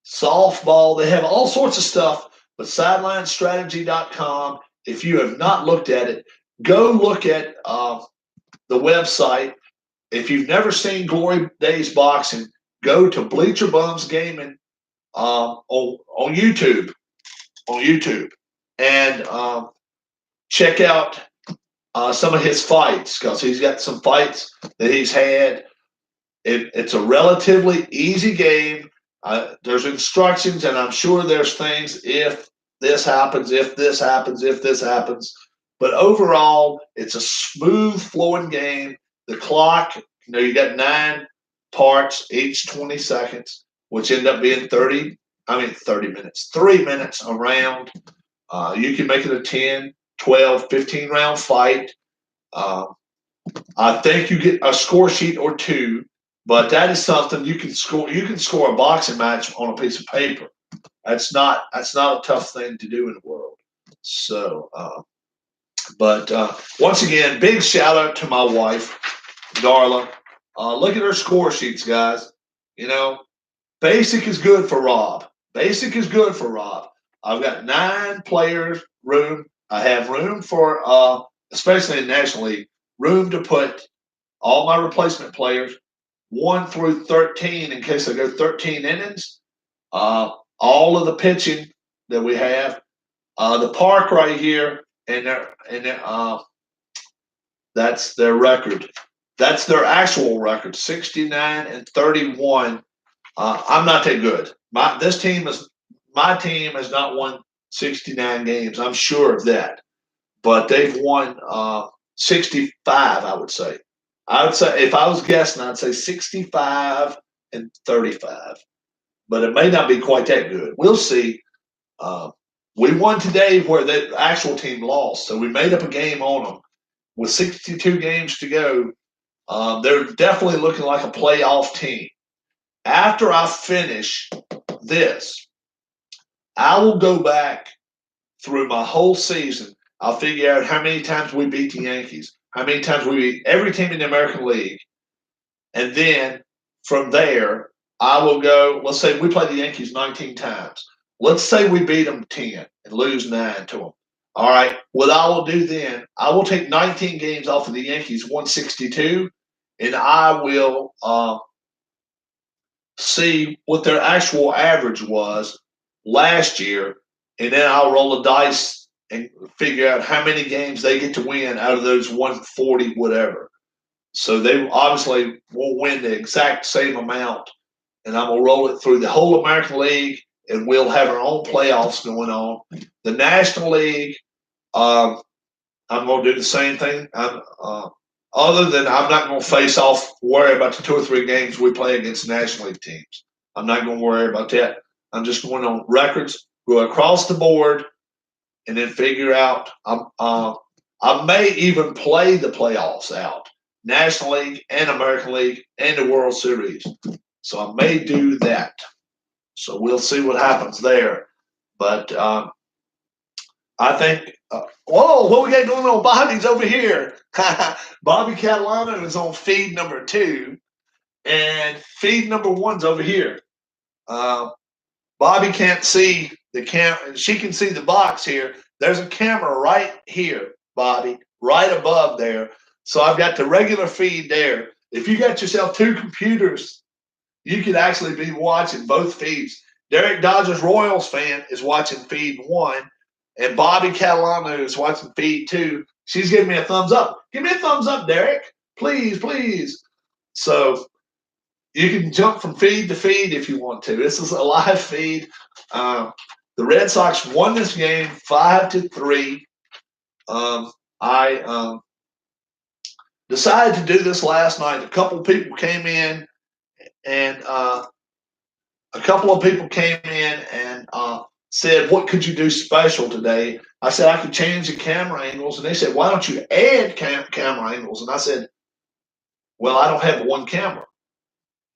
softball. They have all sorts of stuff. But sidelinestrategy.com. If you have not looked at it, go look at the website. If you've never seen Glory Days Boxing, go to Bleacher Bums Gaming on YouTube. On YouTube, and check out some of his fights because he's got some fights that he's had. It's a relatively easy game. There's instructions, and I'm sure there's things if this happens, if this happens, if this happens. But overall, it's a smooth flowing game. The clock, you got 9 parts, each 20 seconds, which end up being 30 minutes, 3 minutes a round. You can make it a 10, 12, 15 round fight. I think you get a score sheet or 2. But that is something you can score. You can score a boxing match on a piece of paper. That's not a tough thing to do in the world. So, but once again, big shout out to my wife, Darla. Look at her score sheets, guys. Basic is good for Rob. Basic is good for Rob. I've got 9 players room. I have room for, especially in National League, room to put all my replacement players. 1 through 13 in case I go 13 innings. All of the pitching that we have. The park right here, and that's their record. That's their actual record, 69-31. I'm not that good. My team has not won 69 games. I'm sure of that, but they've won 65. I would say if I was guessing, I'd say 65-35. But it may not be quite that good. We'll see. We won today where the actual team lost, so we made up a game on them. With 62 games to go, they're definitely looking like a playoff team. After I finish this, I will go back through my whole season. I'll figure out how many times we beat the Yankees, how many times we beat every team in the American League. And then from there, I will go, let's say we play the Yankees 19 times. Let's say we beat them 10 and lose 9 to them. All right, what I will do then, I will take 19 games off of the Yankees, 162, and I will see what their actual average was last year, and then I'll roll the dice and figure out how many games they get to win out of those 140 whatever. So they obviously won't win the exact same amount, and I'm going to roll it through the whole American League, and we'll have our own playoffs going on. The National League, I'm going to do the same thing. Other than I'm not going to worry about the 2 or 3 games we play against National League teams. I'm not going to worry about that. I'm just going on records, go across the board, and then figure out. I may even play the playoffs out. National League and American League and the World Series. So I may do that. So we'll see what happens there. But I think, whoa, what we got going on? Bobby's over here. Bobby Catalano is on feed number 2, and feed number 1's over here. Bobby can't see the camera. She can see the box here. There's a camera right here, Bobby, right above there. So I've got the regular feed there. If you got yourself 2 computers, you could actually be watching both feeds. Derek Dodgers Royals fan is watching feed 1, and Bobby Catalano is watching feed 2. She's giving me a thumbs up. Give me a thumbs up, Derek. Please, please. So you can jump from feed to feed if you want to. This is a live feed. The Red Sox won this game 5-3. I decided to do this last night. A couple of people came in and said, what could you do special today? I said, I could change the camera angles. And they said, why don't you add camera angles? And I said, well, I don't have one camera.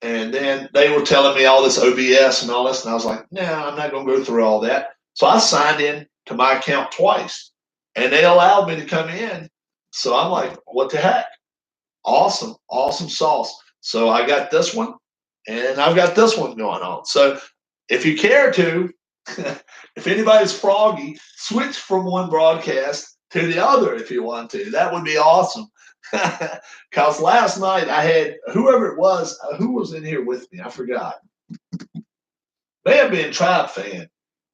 And then they were telling me all this OBS and all this. And I was like, nah, I'm not going to go through all that. So I signed in to my account twice and they allowed me to come in. So I'm like, what the heck? Awesome, awesome sauce. So I got this one and I've got this one going on. So if you care to, if anybody's froggy, switch from one broadcast to the other if you want to. That would be awesome. Because last night I had whoever it was, who was in here with me? I forgot. May have been Tribe Fan.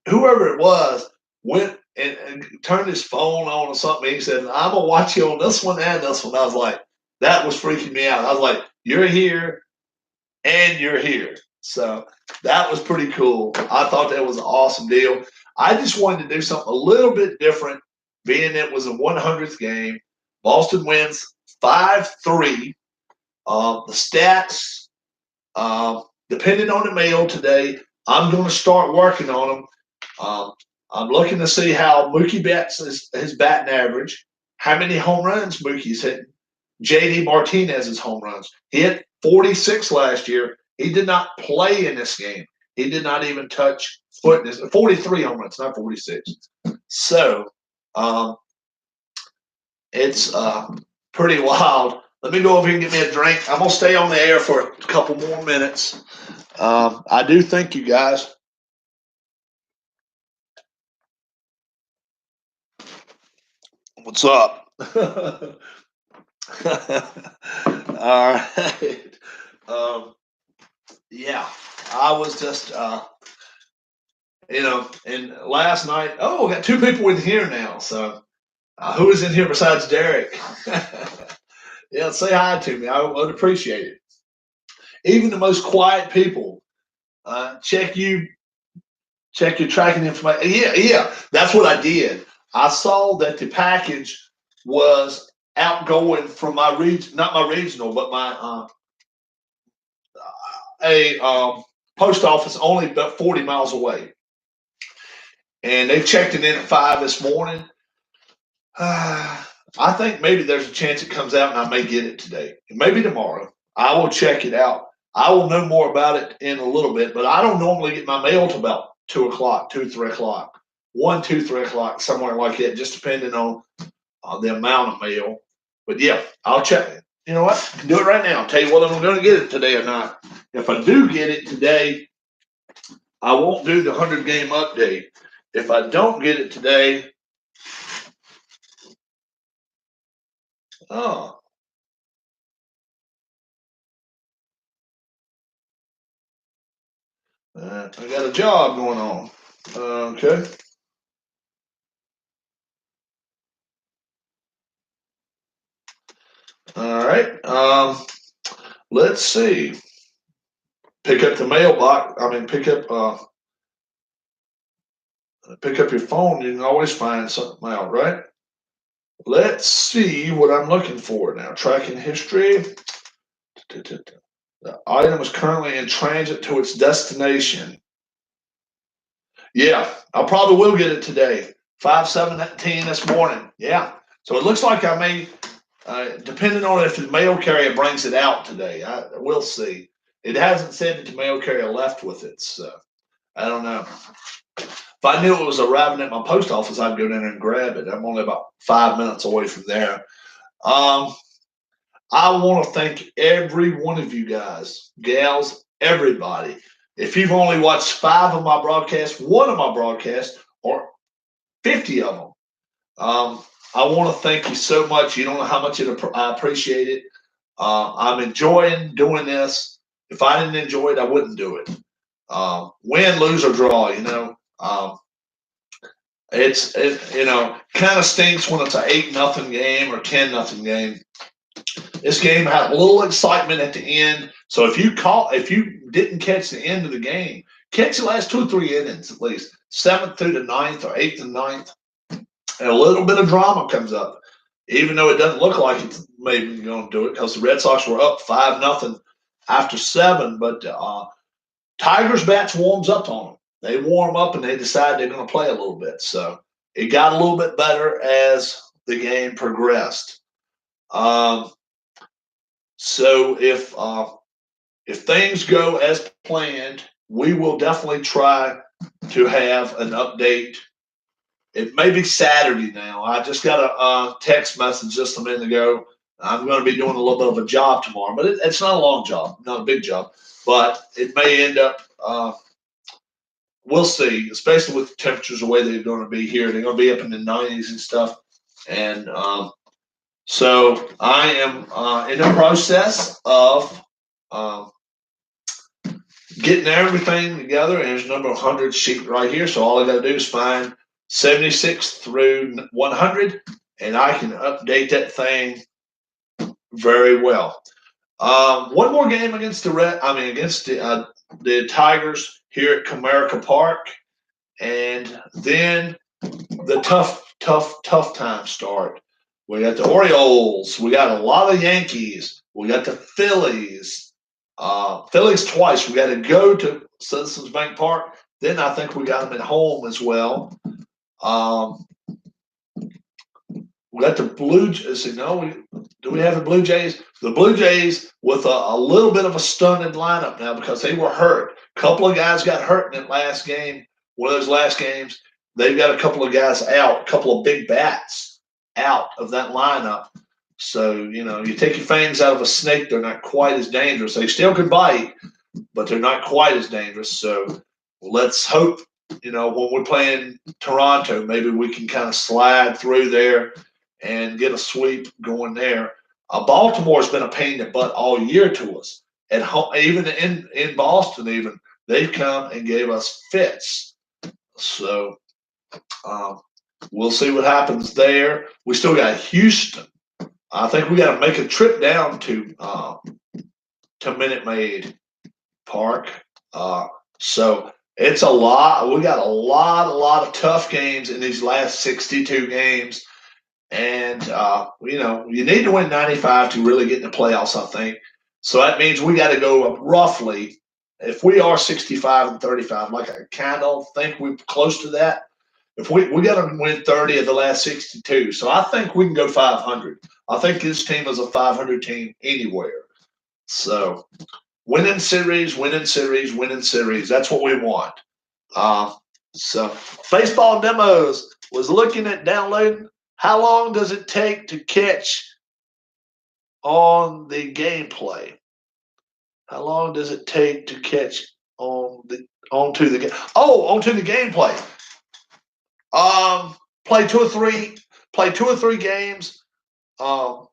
Whoever it was went and turned his phone on or something. He said, I'm going to watch you on this one and this one. I was like, that was freaking me out. I was like, you're here and you're here. So that was pretty cool. I thought that was an awesome deal. I just wanted to do something a little bit different, being it was a 100th game. Boston wins 5-3. The stats, depending on the mail today, I'm going to start working on them. I'm looking to see how Mookie Betts is his batting average, how many home runs Mookie's hitting. JD Martinez's home runs. He hit 46 last year. He did not play in this game. He did not even touch foot. 43 home runs, not 46. So it's pretty wild. Let me go over here and get me a drink. I'm going to stay on the air for a couple more minutes. I do thank you guys. What's up? All right. Yeah, I was just, and last night, we got two people in here now. So who is in here besides Derek? Yeah, say hi to me. I would appreciate it. Even the most quiet people, check your tracking information. Yeah, that's what I did. I saw that the package was outgoing from my region, not my regional, but my post office only about 40 miles away. And they checked it in at 5 this morning. I think maybe there's a chance it comes out and I may get it today. Maybe tomorrow. I will check it out. I will know more about it in a little bit, but I don't normally get my mail till about 2 o'clock, 2, 3 o'clock, 1, 2, 3 o'clock, somewhere like that, just depending on the amount of mail. But yeah, I'll check it. You know what? I can do it right now. I'll tell you whether I'm going to get it today or not. If I do get it today, I won't do the 100 game update. If I don't get it today, I got a job going on. Okay. All right. Let's see. Pick up the mailbox. Pick up your phone. You can always find something out, right? Let's see what I'm looking for now. Tracking history. The item is currently in transit to its destination. Yeah, I probably will get it today. 5/17 this morning. Yeah. So it looks like I may, depending on if the mail carrier brings it out today. We'll see. It hasn't said that the mail carrier left with it, so I don't know. If I knew it was arriving at my post office, I'd go down there and grab it. I'm only about 5 minutes away from there. I want to thank every one of you guys, gals, everybody. If you've only watched 5 of my broadcasts, 1 of my broadcasts, or 50 of them, I want to thank you so much. You don't know how much I appreciate it. I'm enjoying doing this. If I didn't enjoy it, I wouldn't do it. Win, lose, or draw, it kind of stinks when it's an 8-0 game or 10-0 game. This game had a little excitement at the end. So if you didn't catch the end of the game, catch the last 2 or 3 innings at least, 7th through the 9th or 8th and 9th, and a little bit of drama comes up. Even though it doesn't look like it's maybe going to do it, because the Red Sox were up 5-0 after 7, but Tigers bats warms up on them. they warm up and they decide they're going to play a little bit. So it got a little bit better as the game progressed. Um, so if things go as planned, we will definitely try to have an update. It may be Saturday now. I just got a text message just a minute ago. I'm going to be doing a little bit of a job tomorrow, but it's not a long job, not a big job, but it may end up. We'll see, especially with the temperatures the way they're going to be here. They're going to be up in the 90s and stuff, and so I am in the process of getting everything together. And there's a number of hundred sheet right here. So all I got to do is find 76 through 100, and I can update that thing very well. One more game against against the Tigers here at Comerica Park, and then the tough times start. We got the Orioles. We got a lot of Yankees. We got the Phillies. Phillies twice. We got to go to Citizens Bank Park. Then I think we got them at home as well. We got the Blue Jays. Do we have the Blue Jays? The Blue Jays with a little bit of a stunted lineup now because they were hurt. A couple of guys got hurt in that last game. One of those last games, they've got a couple of guys out, a couple of big bats out of that lineup. So, you take your fangs out of a snake, they're not quite as dangerous. They still can bite, but they're not quite as dangerous. So let's hope, when we're playing Toronto, maybe we can kind of slide through there and get a sweep going there. Baltimore's been a pain in the butt all year to us. At home, even in Boston, even they've come and gave us fits. So we'll see what happens there. We still got Houston. I think we got to make a trip down to Minute Maid Park. So it's a lot. We got a lot of tough games in these last 62 games. And, you need to win 95 to really get in the playoffs, I think. So that means we got to go roughly, if we are 65 and 35, like I kind of think we're close to that, if we got to win 30 of the last 62. So I think we can go 500. I think this team is a 500 team anywhere. So winning series. That's what we want. So Baseball Demos was looking at downloading. How long does it take to catch on the gameplay? How long does it take to catch onto the gameplay? Play two or three games off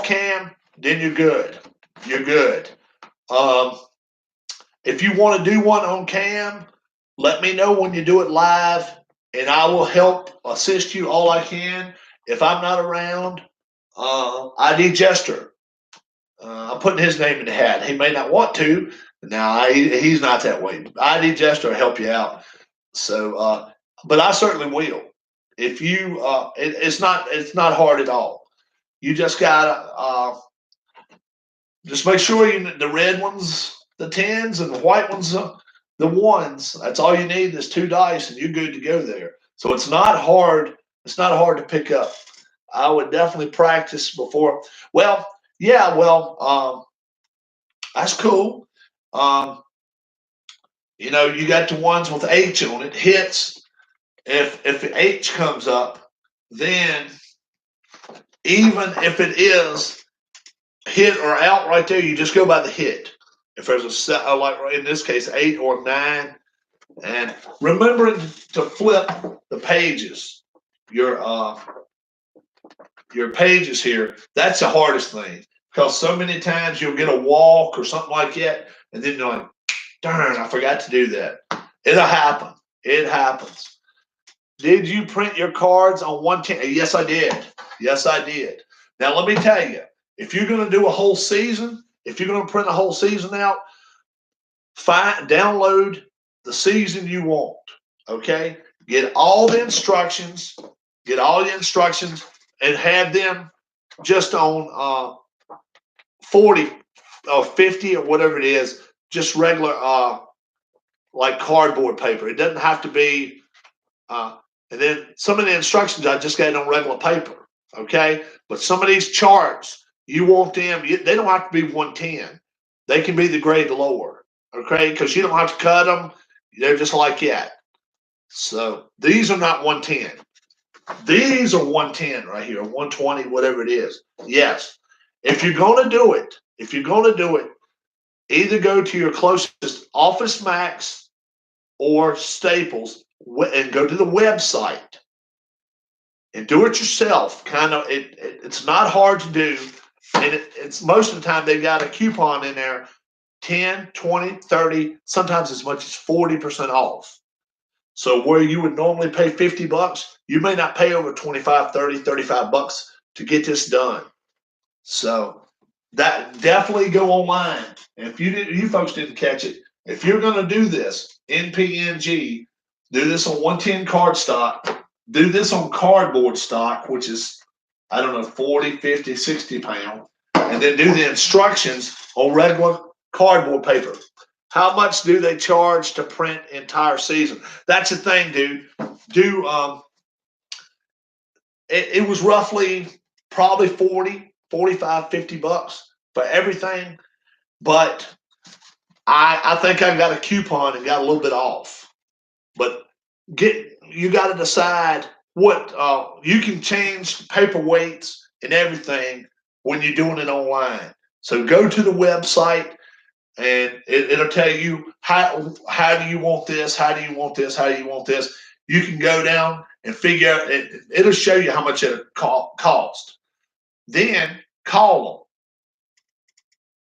cam, then you're good. You're good. If you want to do one on cam, let me know when you do it live, and I will help assist you all I can. If I'm not around, ID Jester. I'm putting his name in the hat. He may not want to. Now he's not that way. ID Jester will help you out. So, but I certainly will. If you, it's not hard at all. You just gotta just make sure the red ones, the 10s, and the white ones, the 1s. That's all you need is 2 dice, and you're good to go there. So it's not hard. It's not hard to pick up. I would definitely practice before. Well, yeah. Well, that's cool. You got the ones with H on it. Hits. If the H comes up, then even if it is hit or out right there, you just go by the hit. If there's a set, like in this case, 8 or 9, and remembering to flip the pages, your pages here. That's the hardest thing because so many times you'll get a walk or something like that, and then you're like, "Darn, I forgot to do that." It'll happen. It happens. Did you print your cards on 110? Yes, I did. Yes, I did. Now let me tell you, if you're going to do a whole season, if you're going to print a whole season out, download the season you want. Okay, get all the instructions, and have them just on 40 or 50 or whatever it is, just regular like cardboard paper. It doesn't have to be. And then some of the instructions I just got it on regular paper. Okay, but some of these charts you want them. They don't have to be 110. They can be the grade lower. Okay, because you don't have to cut them. They're just like that. So these are not 110. These are 110 right here, 120, whatever it is. Yes. If you're going to do it, either go to your closest Office Max or Staples and go to the website and do it yourself. It's not hard to do. And it's most of the time they got a coupon in there, 10, 20, 30, sometimes as much as 40% off. So where you would normally pay $50, you may not pay over 25, 30, 35 bucks to get this done. So that definitely go online. And if you folks didn't catch it, if you're going to do this, NPNG, do this on 110 card stock, do this on cardboard stock, which is, I don't know, 40, 50, 60 pound, and then do the instructions on regular cardboard paper. How much do they charge to print entire season? That's the thing, dude. It was roughly probably 40, 45, 50 bucks for everything. But I think I got a coupon and got a little bit off. But you got to decide what you can change paper weights and everything when you're doing it online. So go to the website and it'll tell you how do you want this, how do you want this, how do you want this. You can go down and figure out. It'll show you how much it cost. Then call them.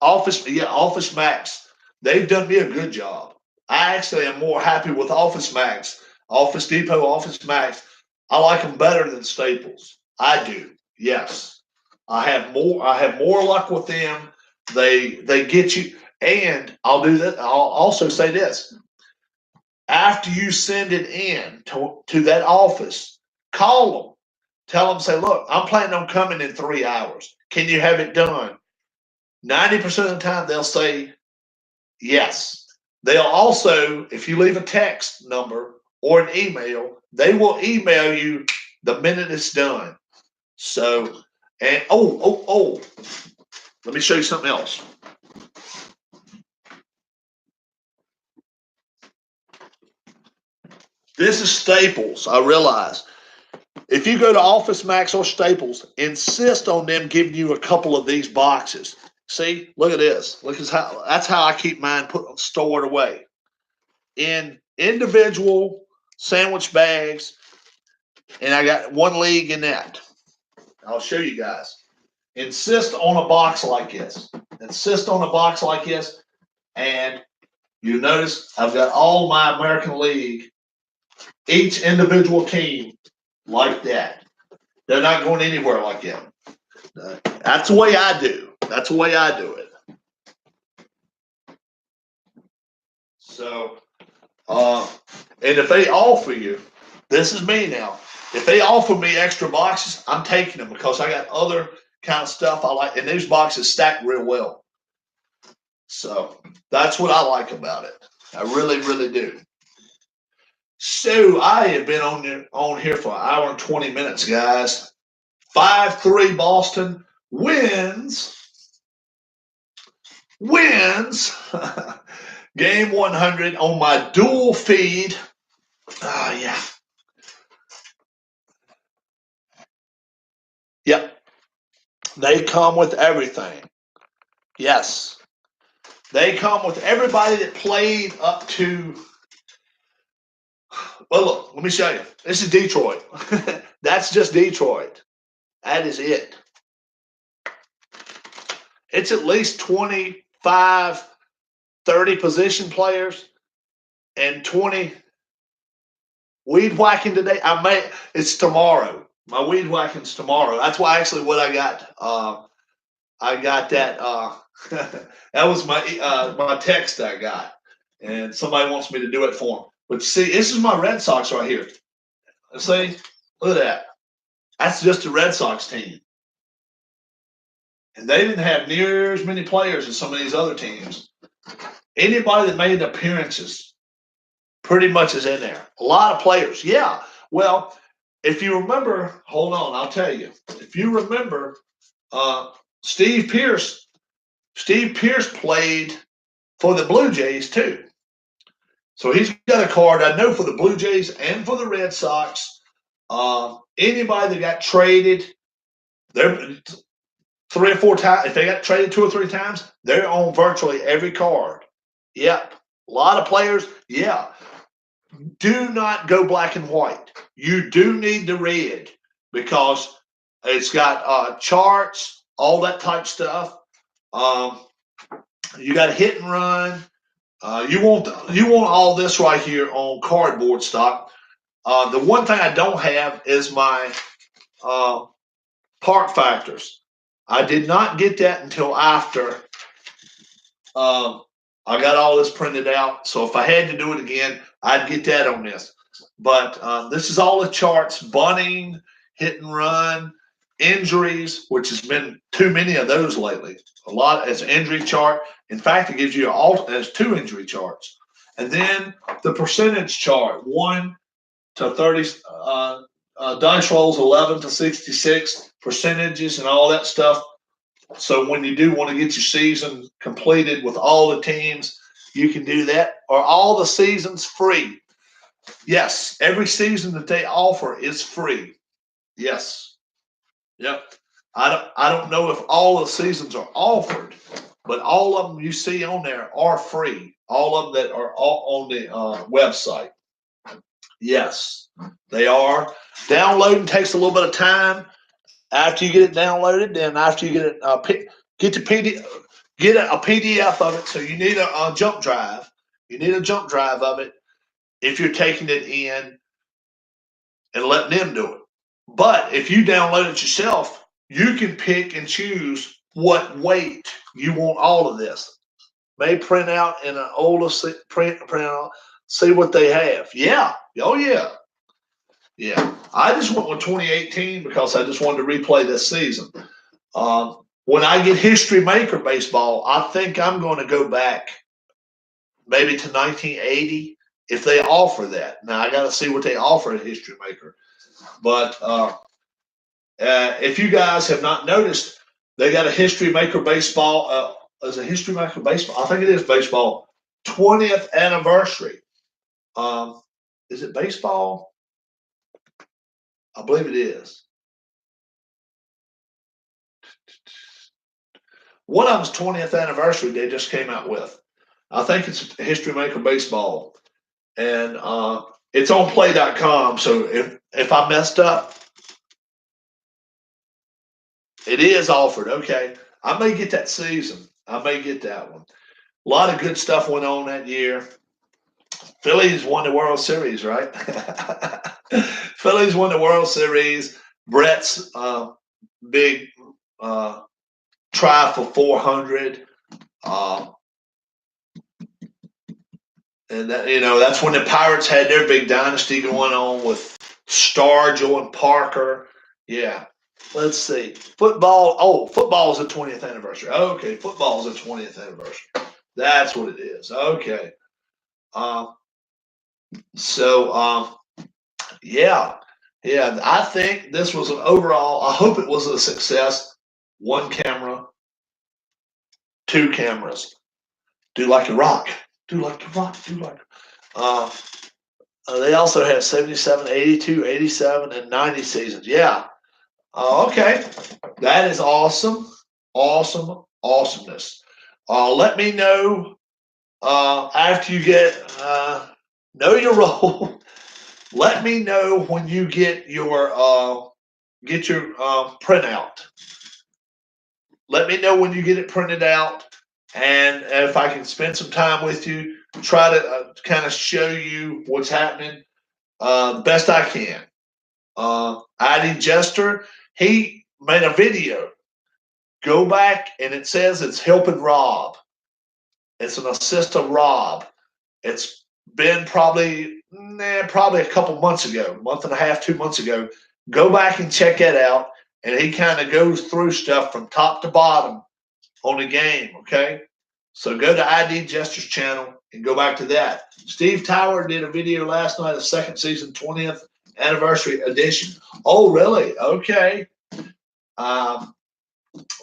Office Max. They've done me a good job. I actually am more happy with Office Max, Office Depot, Office Max. I like them better than Staples. I do. Yes, I have more luck with them. They get you. And I'll do that. I'll also say this. After you send it in to that office, call them. Tell them, say, look, I'm planning on coming in 3 hours. Can you have it done? 90% of the time, they'll say yes. They'll also, if you leave a text number or an email, they will email you the minute it's done. So, and let me show you something else. This is Staples. I realize. If you go to Office Max or Staples, insist on them giving you a couple of these boxes. See, look at this. That's how I keep mine stored away in individual sandwich bags, and I got one league in that. I'll show you guys. Insist on a box like this. Insist on a box like this, and you notice I've got all my American League, each individual team like that. They're not going anywhere like that. That's the way I do. That's the way I do it. So, and if they offer you, this is me now. If they offer me extra boxes, I'm taking them because I got other kind of stuff I like, and these boxes stack real well. So that's what I like about it. I really, really do. So I have been on here for an hour and 20 minutes, guys. 5-3 Boston wins game 100 on my dual feed. Yeah. Yep. They come with everything. Yes. They come with everybody that played up to. Well, look, let me show you. This is Detroit. That's just Detroit. That is it. It's at least 25, 30 position players and 20 weed whacking today. It's tomorrow. My weed whacking's tomorrow. That's why actually what I got. I got that. That was my text I got, and somebody wants me to do it for them. But see, this is my Red Sox right here. See, look at that. That's just a Red Sox team. And they didn't have near as many players as some of these other teams. Anybody that made appearances pretty much is in there. A lot of players. Yeah. Well, if you remember, hold on, I'll tell you. If you remember, uh, Steve Pierce, Steve Pierce played for the Blue Jays too. So he's got a card, I know, for the Blue Jays and for the Red Sox. Anybody that got traded, they're 3 or 4 times. If they got traded 2 or 3 times, they're on virtually every card. Yep. A lot of players, yeah. Do not go black and white. You do need the red because it's got charts, all that type stuff. You got hit and run. You want all this right here on cardboard stock. The one thing I don't have is my park factors. I did not get that until after I got all this printed out. So if I had to do it again, I'd get that on this. But this is all the charts: bunting, hit and run, injuries, which has been too many of those lately. A lot. It's an injury chart. In fact, it gives you there's 2 injury charts, and then the percentage chart: 1 to 30, dice rolls 11 to 66, percentages, and all that stuff. So when you do want to get your season completed with all the teams, you can do that. Are all the seasons free? Yes, every season that they offer is free. Yes. Yep. I don't know if all the seasons are offered, but all of them you see on there are free. All of them that are on the website. Yes, they are. Downloading takes a little bit of time. After you get it downloaded, then after you get it, get the PDF, get a PDF of it. So you need a jump drive. You need a jump drive of it if you're taking it in and letting them do it. But if you download it yourself, you can pick and choose what weight you want all of this. May print out in an older print out, see what they have. Yeah. Oh, yeah. Yeah. I just went with 2018 because I just wanted to replay this season. When I get History Maker baseball, I think I'm going to go back maybe to 1980 if they offer that. Now, I got to see what they offer at History Maker. But if you guys have not noticed, they got a History Maker baseball. Is a History Maker baseball? I think it is baseball. 20th anniversary. Is it baseball? I believe it is. One of them's 20th anniversary they just came out with. I think it's History Maker baseball. And it's on play.com. So if I messed up, it is offered. Okay. I may get that season. I may get that one. A lot of good stuff went on that year. Phillies won the World Series, right? Phillies won the World Series. Brett's big try for 400. And that, that's when the Pirates had their big dynasty going on with Stargell and Parker. Yeah. Let's see. Football. Oh, football is the 20th anniversary. Okay. Football is the 20th anniversary. That's what it is. Okay. Yeah. Yeah. I think this was an overall, I hope it was a success. 1 camera, 2 cameras. Do like a rock. Do like a rock. Do like they also have 77, 82, 87, and 90 seasons. Yeah. Okay. That is awesome. Awesome. Awesomeness. Let me know after you know your role. Let me know when you get your printout. Let me know when you get it printed out, and if I can spend some time with you, try to kind of show you what's happening best I can. ID Jester, he made a video. Go back, and it says it's helping Rob. It's an assist of Rob. It's been probably a couple months ago, month and a half, 2 months ago. Go back and check that out. And he kind of goes through stuff from top to bottom on the game, okay? So go to ID Gestures channel and go back to that. Steve Tower did a video last night of second season 20th anniversary edition. Oh, really? Okay. Um,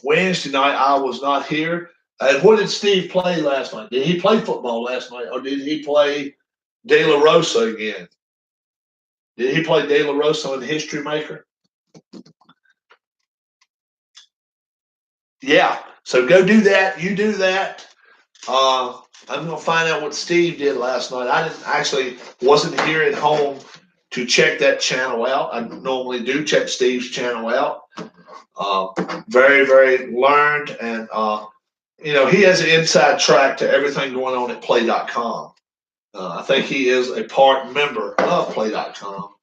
Wednesday night, I was not here. And what did Steve play last night? Did he play football last night, or did he play De La Rosa again? Did he play De La Rosa in History Maker? Yeah. So go do that. You do that. I'm going to find out what Steve did last night. I didn't actually wasn't here at home to check that channel out. I normally do check Steve's channel out. Very, very learned, and he has an inside track to everything going on at Play.com. I think he is a part member of Play.com,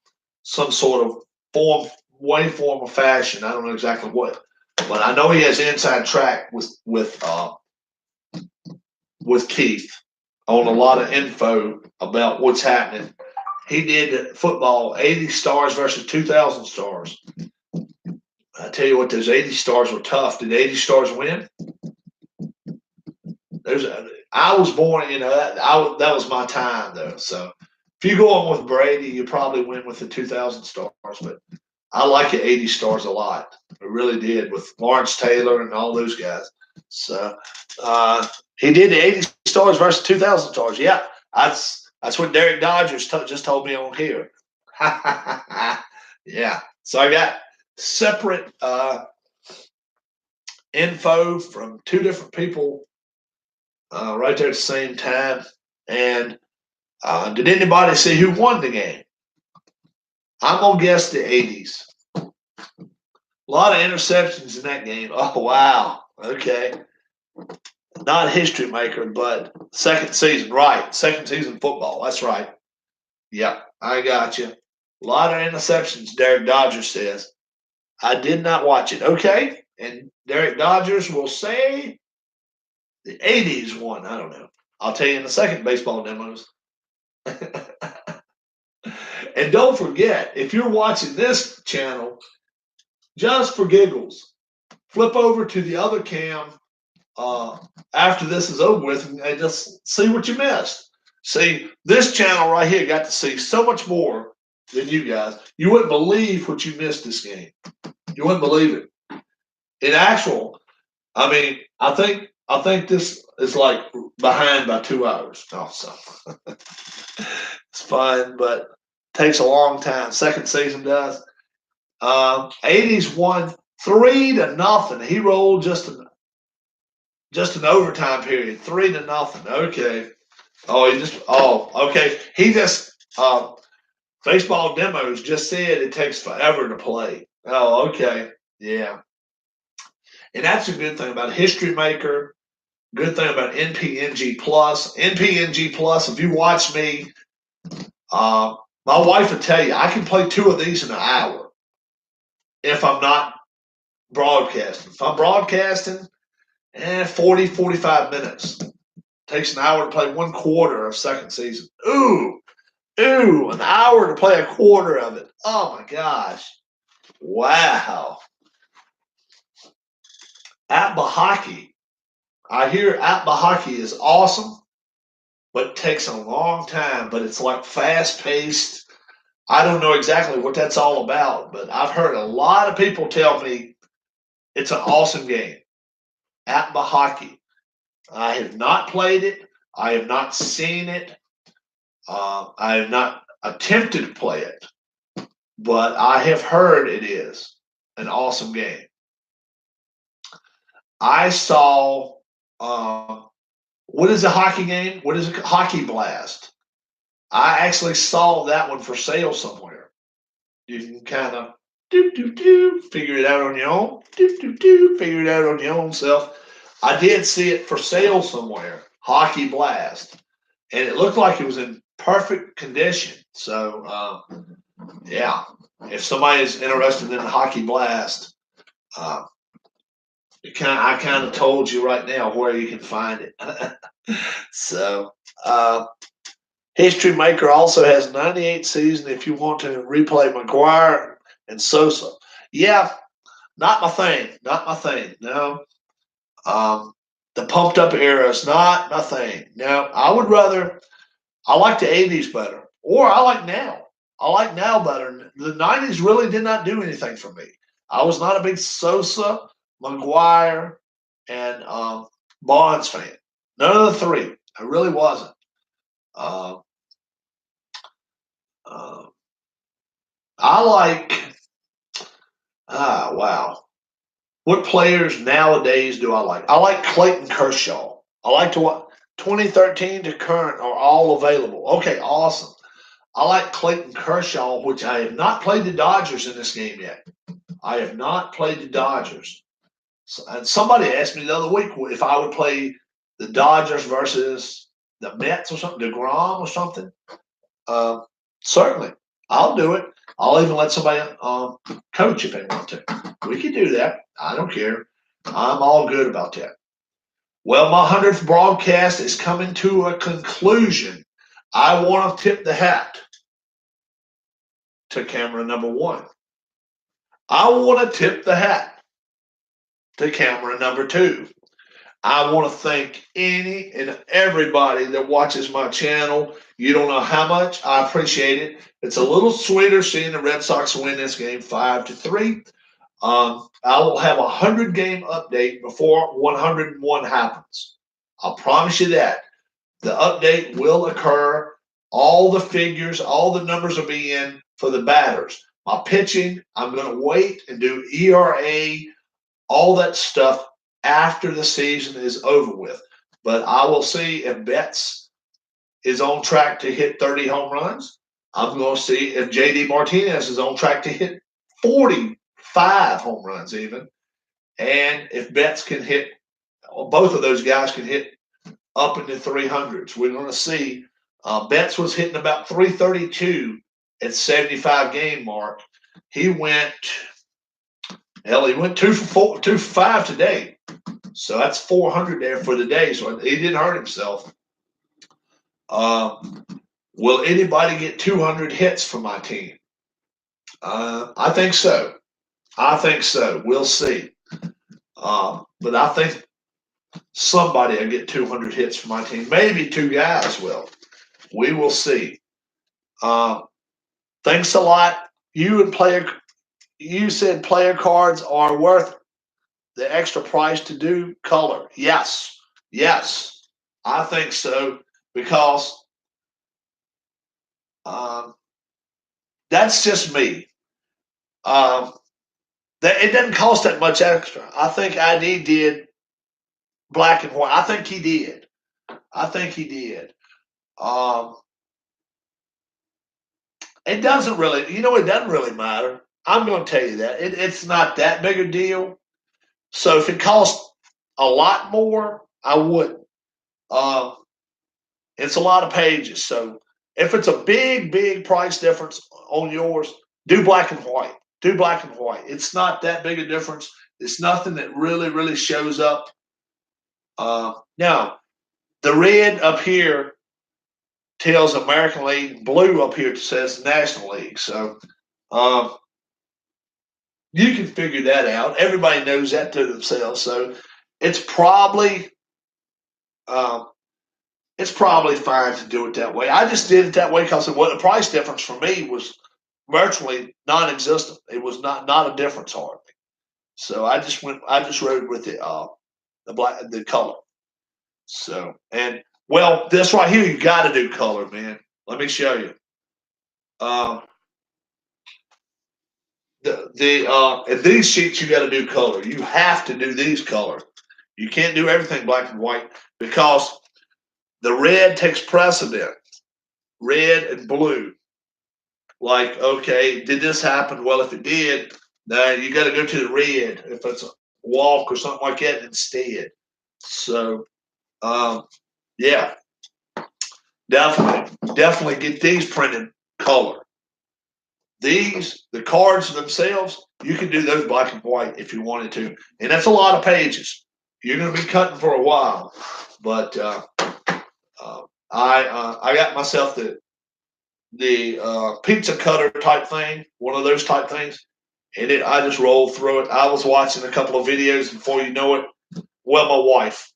some sort of form or fashion. I don't know exactly what, but I know he has inside track with Keith on a lot of info about what's happening. He did football 80 stars versus 2,000 stars. I tell you what, those 80 stars were tough. Did 80 stars win? I was born, that was my time though. So if you go on with Brady, you probably win with the 2,000 stars. But I like the 80 stars a lot. I really did, with Lawrence Taylor and all those guys. So he did the 80 stars versus 2,000 stars. Yeah, that's what Derek Dodgers just told me on here. Yeah. So I got separate info from two different people right there at the same time. And did anybody see who won the game? I'm going to guess the 80s. A lot of interceptions in that game. Oh, wow. Okay. Not History Maker, but second season. Right. Second season football. That's right. Yeah, I got you. A lot of interceptions, Derek Dodgers says. I did not watch it. Okay. And Derek Dodgers will say the 80s won. I don't know. I'll tell you in a second, baseball demos. And don't forget, if you're watching this channel, just for giggles, flip over to the other cam after this is over with and just see what you missed. See, this channel right here got to see so much more than you guys. You wouldn't believe what you missed this game. You wouldn't believe it. In actual, I think this is like behind by 2 hours. Also, it's fun, but takes a long time. Second season does. 80s won 3-0. He rolled just an overtime period, 3-0. Okay. Okay. He just baseball demos just said it takes forever to play. Oh, okay. Yeah. And that's a good thing about History Maker. Good thing about NPNG Plus. NPNG Plus, if you watch me, my wife would tell you I can play 2 of these in an hour if I'm not broadcasting. If I'm broadcasting, 40, 45 minutes. Takes an hour to play 1/4 of second season. Ooh, an hour to play 1/4 of it. Oh my gosh. Wow. Atba Hockey. I hear Atba Hockey is awesome, but it takes a long time. But it's like fast paced. I don't know exactly what that's all about, but I've heard a lot of people tell me it's an awesome game. Atba Hockey. I have not played it. I have not seen it. I have not attempted to play it, but I have heard it is an awesome game. I saw, what is a hockey game? What is a Hockey Blast? I actually saw that one for sale somewhere. You can kind of figure it out on your own. Figure it out on your own self. I did see it for sale somewhere, Hockey Blast, and it looked like it was in perfect condition. So, yeah, if somebody is interested in the Hockey Blast, I kind of told you right now where you can find it. So, History Maker also has 98 season if you want to replay McGuire and Sosa. Yeah, not my thing. Not my thing. No. The pumped up era is not my thing. Now, I like the 80s better, or I like now. I like now better. The 90s really did not do anything for me. I was not a big Sosa, McGuire, and Bonds fan. None of the three. I really wasn't. Uh, uh, I like, wow. What players nowadays do I like? I like Clayton Kershaw. I like to what 2013 to current are all available. Okay, awesome. I like Clayton Kershaw, which I have not played the Dodgers in this game yet. I have not played the Dodgers. So, and somebody asked me the other week if I would play the Dodgers versus the Mets or something, DeGrom or something. Uh, Certainly, I'll do it. I'll even let somebody coach if they want to. We can do that. I don't care. I'm all good about that. Well, my 100th broadcast is coming to a conclusion. I want to tip the hat to camera number one. I want to tip the hat to camera number two. I want to thank any and everybody that watches my channel. You don't know how much I appreciate it. It's a little sweeter seeing the Red Sox win this game 5-3. I will have a 100-game update before 101 happens. I'll promise you that. The update will occur. All the figures, all the numbers will be in for the batters. My pitching, I'm going to wait and do ERA, all that stuff after the season is over with. But I will see if Betts is on track to hit 30 home runs. I'm going to see if JD Martinez is on track to hit 45 home runs even. And if Betts can hit, both of those guys can hit up in the 300s. We're going to see. Betts was hitting about 332 at 75 game mark. He went 2 for 5 today. So that's 400 there for the day. So he didn't hurt himself. Will anybody get 200 hits for my team? I think so. I think so. We'll see. But I think somebody will get 200 hits for my team. Maybe two guys will. We will see. Thanks a lot. You said player cards are worth the extra price to do color. Yes. Yes. I think so because that's just me. It doesn't cost that much extra. I think ID did black and white. I think he did. It doesn't really, it doesn't really matter. I'm going to tell you that. It's not that big a deal. So if it costs a lot more, I wouldn't. It's a lot of pages. So if it's a big, big price difference on yours, do black and white. Do black and white. It's not that big a difference. It's nothing that really, really shows up. Now, the red up here tells American League. Blue up here says National League. So you can figure that out. Everybody knows that to themselves. So it's probably fine to do it that way. I just did it that way because the price difference for me was virtually non-existent. It was not a difference hardly. So I just wrote with the color. So this right here, you got to do color, man. Let me show you. In these sheets you got to do color. You have to do these color. You can't do everything black and white because the red takes precedent. Red and blue. Like, okay, did this happen? Well, if it did, now you got to go to the red if it's a walk or something like that instead. So, yeah, definitely get these printed color. The cards themselves, you can do those black and white if you wanted to, and that's a lot of pages. You're going to be cutting for a while, but I got myself the pizza cutter type thing, one of those type things, and I just rolled through it. I was watching a couple of videos before you know it. Well, my wife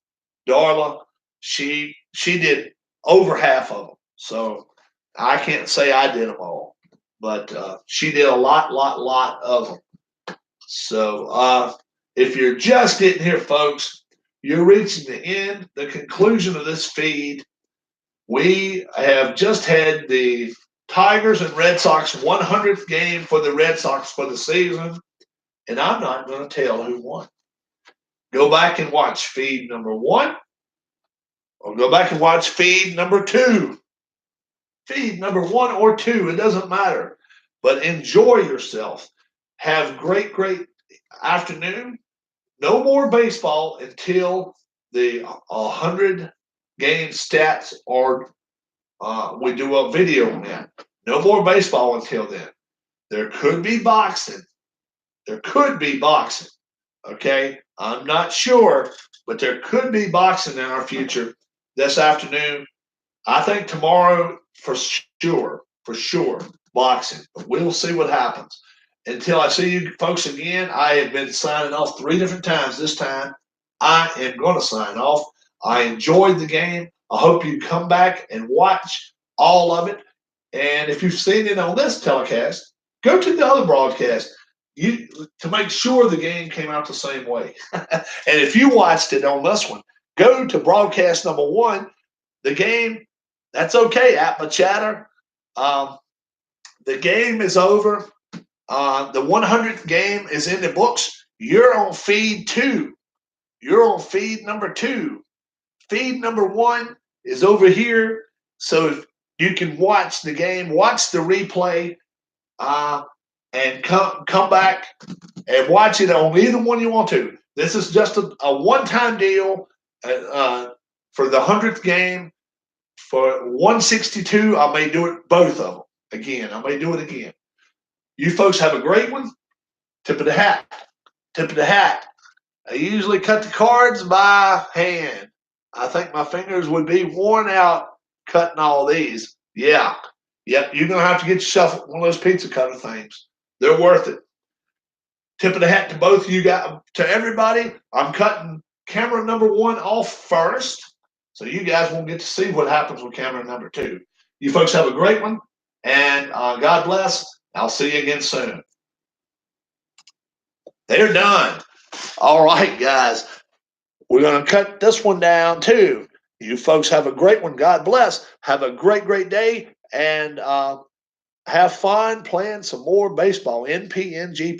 Darla, she did over half of them. So I can't say I did them all, but she did a lot of them. So if you're just getting here, folks, you're reaching the end, the conclusion of this feed. We have just had the Tigers and Red Sox 100th game for the Red Sox for the season, and I'm not going to tell who won. Go back and watch feed number 1, or go back and watch feed number 2. Feed number 1 or 2, it doesn't matter. But enjoy yourself. Have great afternoon. No more baseball until the 100 game stats are we do a video on that. No more baseball until then. There could be boxing. There could be boxing. Okay, I'm not sure, but there could be boxing in our future this afternoon. I think tomorrow for sure, boxing. But we'll see what happens. Until I see you folks again, I have been signing off 3 different times. This time, I am going to sign off. I enjoyed the game. I hope you come back and watch all of it. And if you've seen it on this telecast, go to the other broadcast to make sure the game came out the same way. And if you watched it on this one, go to broadcast number 1. The game, that's okay, Atma Chatter. The game is over. The 100th game is in the books. You're on feed 2. You're on feed number 2. Feed number 1 is over here, so you can watch the game, watch the replay, and come back and watch it on either one you want to. This is just a one-time deal for the 100th game. For 162, I may do it both of them again. I may do it again. You folks have a great one. Tip of the hat. Tip of the hat. I usually cut the cards by hand. I think my fingers would be worn out cutting all these. Yeah. Yep. You're going to have to get yourself one of those pizza cutter things. They're worth it. Tip of the hat to both of you guys, to everybody. I'm cutting camera number 1 off first, so you guys won't get to see what happens with camera number 2. You folks have a great one, and God bless. I'll see you again soon. They're done. All right, guys. We're going to cut this one down, too. You folks have a great one. God bless. Have a great day, and have fun playing some more baseball. NPNG+.